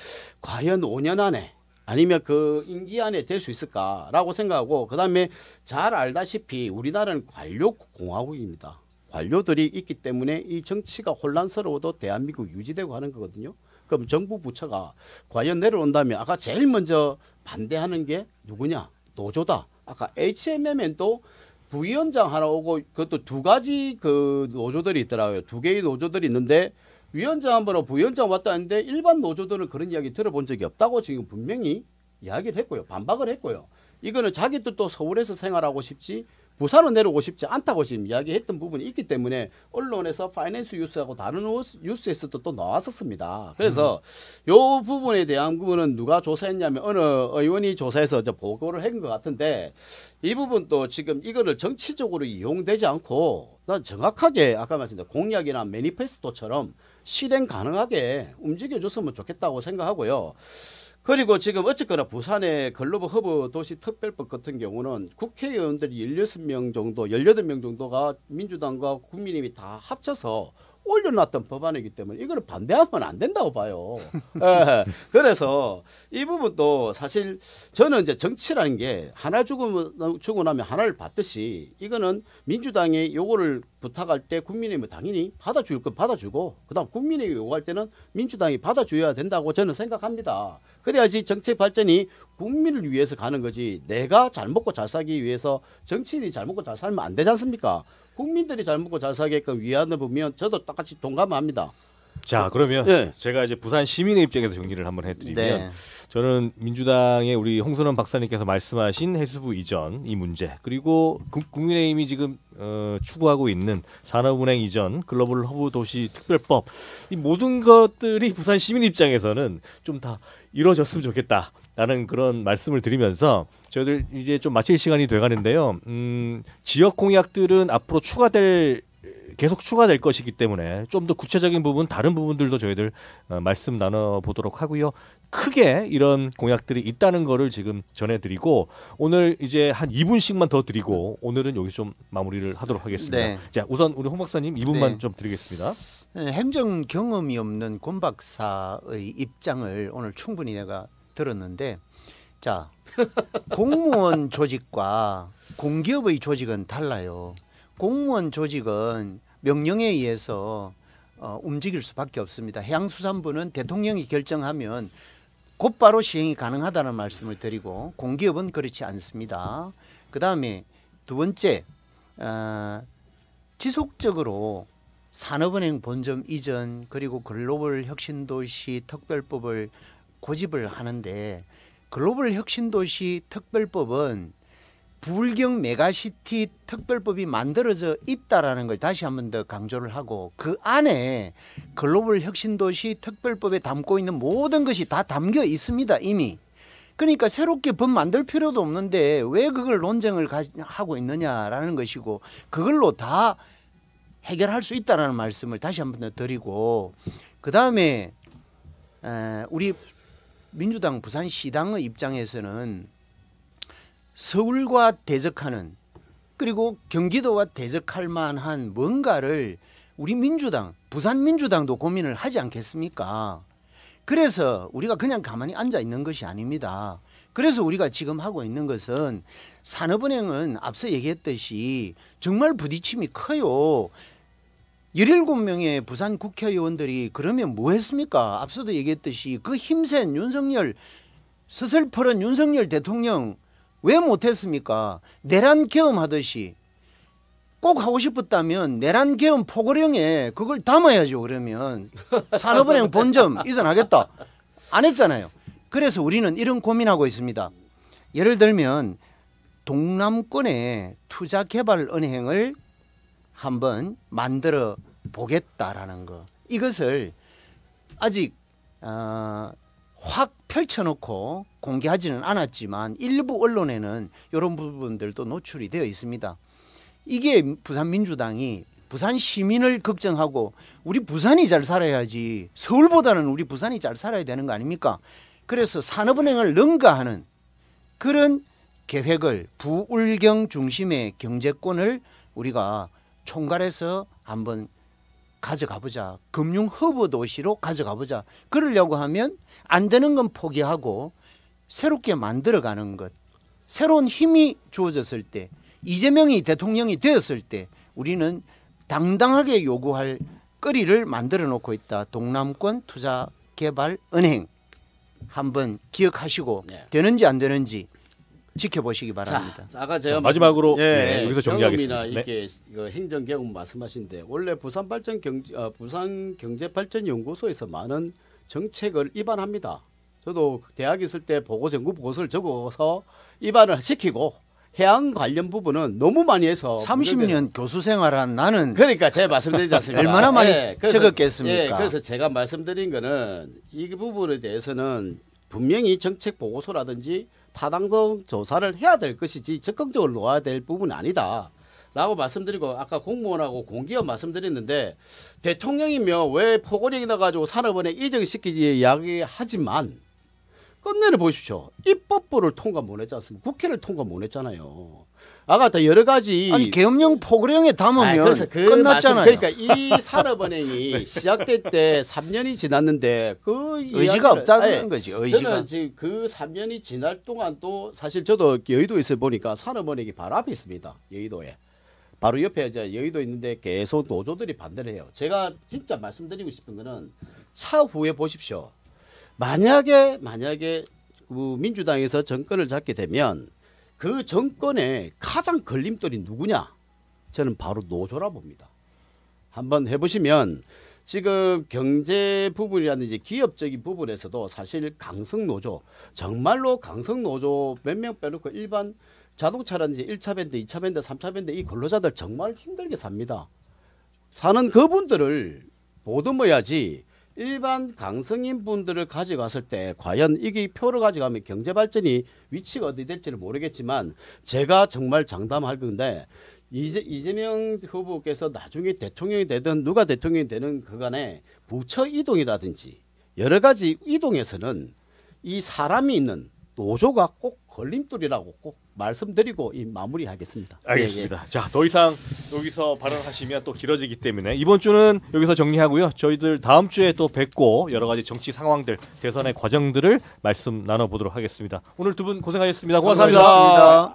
과연 5년 안에 아니면 그 임기 안에 될 수 있을까라고 생각하고, 그다음에 잘 알다시피 우리나라는 관료공화국입니다. 관료들이 있기 때문에 이 정치가 혼란스러워도 대한민국 유지되고 하는 거거든요. 그럼 정부 부처가 과연 내려온다면 아까 제일 먼저 반대하는 게 누구냐? 노조다. 아까 HMMN도 부위원장 하나 오고 그것도 두 가지 그 노조들이 있더라고요. 두 개의 노조들이 있는데 위원장 한 번하고 부위원장 왔다 했는데 일반 노조들은 그런 이야기 들어본 적이 없다고 지금 분명히 이야기를 했고요. 반박을 했고요. 이거는 자기들도 서울에서 생활하고 싶지 부산으로 내려오고 싶지 않다고 지금 이야기했던 부분이 있기 때문에 언론에서 파이낸스 뉴스하고 다른 뉴스에서도 또 나왔었습니다. 그래서 요 부분에 대한 부분은 누가 조사했냐면 어느 의원이 조사해서 보고를 한 것 같은데, 이 부분도 지금 이거를 정치적으로 이용되지 않고 난 정확하게 아까 말씀드린 공약이나 매니페스토처럼 실행 가능하게 움직여줬으면 좋겠다고 생각하고요. 그리고 지금 어쨌거나 부산의 글로벌 허브 도시 특별법 같은 경우는 국회의원들이 16명 정도, 18명 정도가 민주당과 국민의힘이 다 합쳐서 올려놨던 법안이기 때문에 이걸 반대하면 안 된다고 봐요. 예, 그래서 이 부분도 사실 저는 이제 정치라는 게 하나 주고 나면 하나를 받듯이 이거는 민주당이 요거를 부탁할 때 국민의힘은 당연히 받아줄 건 받아주고 그다음 국민의힘이 요구할 때는 민주당이 받아줘야 된다고 저는 생각합니다. 그래야지 정책 발전이 국민을 위해서 가는 거지 내가 잘 먹고 잘 살기 위해서 정치인이 잘 먹고 잘 살면 안 되지 않습니까? 국민들이 잘 먹고 잘 살게끔 위안을 보면 저도 똑같이 동감합니다. 자, 그러면 네. 제가 이제 부산 시민의 입장에서 정리를 한번 해드리면 네. 저는 민주당의 우리 홍순원 박사님께서 말씀하신 해수부 이전 이 문제, 그리고 국민의힘이 지금 추구하고 있는 산업은행 이전, 글로벌 허브 도시 특별법, 이 모든 것들이 부산 시민 입장에서는 좀 다 이루어졌으면 좋겠다라는 그런 말씀을 드리면서 저희들 이제 좀 마칠 시간이 돼가는데요. 지역 공약들은 앞으로 계속 추가될 것이기 때문에 좀 더 구체적인 부분, 다른 부분들도 저희들 말씀 나눠보도록 하고요. 크게 이런 공약들이 있다는 거를 지금 전해드리고 오늘 이제 한 2분씩만 더 드리고 오늘은 여기서 좀 마무리를 하도록 하겠습니다. 네. 자, 우선 우리 홍 박사님 2분만 네. 좀 드리겠습니다. 행정 경험이 없는 권 박사의 입장을 오늘 충분히 내가 들었는데, 자, 공무원 조직과 공기업의 조직은 달라요. 공무원 조직은 명령에 의해서 움직일 수밖에 없습니다. 해양수산부는 대통령이 결정하면 곧바로 시행이 가능하다는 말씀을 드리고, 공기업은 그렇지 않습니다. 그 다음에 두 번째, 지속적으로 산업은행 본점 이전 그리고 글로벌 혁신도시 특별법을 고집을 하는데, 글로벌 혁신도시 특별법은 부울경 메가시티 특별법이 만들어져 있다라는 걸 다시 한 번 더 강조를 하고, 그 안에 글로벌 혁신도시 특별법에 담고 있는 모든 것이 다 담겨 있습니다, 이미. 그러니까 새롭게 법 만들 필요도 없는데 왜 그걸 논쟁을 하고 있느냐라는 것이고, 그걸로 다 해결할 수 있다라는 말씀을 다시 한 번 더 드리고, 그 다음에 우리 민주당 부산시당의 입장에서는 서울과 대적하는, 그리고 경기도와 대적할 만한 뭔가를 우리 민주당, 부산민주당도 고민을 하지 않겠습니까? 그래서 우리가 그냥 가만히 앉아 있는 것이 아닙니다. 그래서 우리가 지금 하고 있는 것은, 산업은행은 앞서 얘기했듯이 정말 부딪힘이 커요. 17명의 부산 국회의원들이 그러면 뭐 했습니까? 앞서도 얘기했듯이 그 힘센 윤석열, 서슬퍼런 윤석열 대통령 왜 못했습니까? 내란 계엄하듯이 꼭 하고 싶었다면 내란 계엄 포고령에 그걸 담아야죠. 그러면 산업은행 본점 이전하겠다. 안 했잖아요. 그래서 우리는 이런 고민하고 있습니다. 예를 들면 동남권에 투자개발은행을 한번 만들어 보겠다라는 거. 이것을 아직 확 펼쳐놓고 공개하지는 않았지만 일부 언론에는 이런 부분들도 노출이 되어 있습니다. 이게 부산민주당이 부산 시민을 걱정하고 우리 부산이 잘 살아야지 서울보다는 우리 부산이 잘 살아야 되는 거 아닙니까? 그래서 산업은행을 능가하는 그런 계획을 부울경 중심의 경제권을 우리가 총괄해서 한번 가져가 보자. 금융 허브 도시로 가져가 보자. 그러려고 하면 안 되는 건 포기하고 새롭게 만들어가는 것. 새로운 힘이 주어졌을 때 이재명이 대통령이 되었을 때 우리는 당당하게 요구할 거리를 만들어 놓고 있다. 동남권 투자개발은행 한번 기억하시고 네. 되는지 안 되는지 지켜보시기 바랍니다. 자, 아까 제가 마지막으로 여기서 정리하겠습니다. 경험이나 이렇게 행정 개혁 말씀하신데 원래 부산 경제발전연구소에서 많은 정책을 입안합니다. 저도 대학 있을 때 연구 보고서를 적어서 입안을 시키고 해양 관련 부분은 너무 많이 해서 30년 교수 생활한 나는 그러니까 제가 말씀드리지 않습니까? 얼마나 많이 그래서, 적었겠습니까? 그래서 제가 말씀드린 거는 이 부분에 대해서는 분명히 정책 보고서라든지 타당성 조사를 해야 될 것이지 적극적으로 놓아야 될 부분이 아니다. 라고 말씀드리고 아까 공무원하고 공기업 말씀드렸는데 대통령이며 왜 포고령이 나가지고 산업은행 이전시키지 이야기하지만 끝내는 보십시오. 입법부를 통과 못 했지 않습니까? 국회를 통과 못 했잖아요. 아까 다 여러 가지 아니 계엄령 포고령에 담으면 끝났잖아요. 그러니까 이 산업은행이 시작될 때 3년이 지났는데 그 의지가 없다는 거지. 의지가. 저는 지금 그 3년이 지날 동안 또 사실 저도 여의도에 있어 보니까 산업은행이 바로 앞에 있습니다. 여의도에. 바로 옆에 이제 여의도 있는데 계속 노조들이 반대를 해요. 제가 진짜 말씀드리고 싶은 거는 차후에 보십시오. 만약에 그 민주당에서 정권을 잡게 되면 그 정권의 가장 걸림돌이 누구냐? 저는 바로 노조라 봅니다. 한번 해보시면 지금 경제 부분이라든지 기업적인 부분에서도 사실 강성노조, 정말로 강성노조 몇 명 빼놓고 일반 자동차라든지 1차 밴드, 2차 밴드, 3차 밴드 이 근로자들 정말 힘들게 삽니다. 사는 그분들을 보듬어야지 일반 강성인 분들을 가져갔을 때 과연 이게 표를 가져가면 경제 발전이 위치가 어디 될지는 모르겠지만 제가 정말 장담할 건데 이재명 후보께서 나중에 대통령이 되든 누가 대통령이 되는 그간에 부처 이동이라든지 여러 가지 이동에서는 이 사람이 있는 노조가 꼭 걸림돌이라고 꼭 말씀드리고 이 마무리하겠습니다. 알겠습니다. 예. 자, 더 이상 여기서 발언하시면 또 길어지기 때문에 이번 주는 여기서 정리하고요. 저희들 다음 주에 또 뵙고 여러 가지 정치 상황들, 대선의 과정들을 말씀 나눠보도록 하겠습니다. 오늘 두 분 고생하셨습니다. 고맙습니다. 고맙습니다.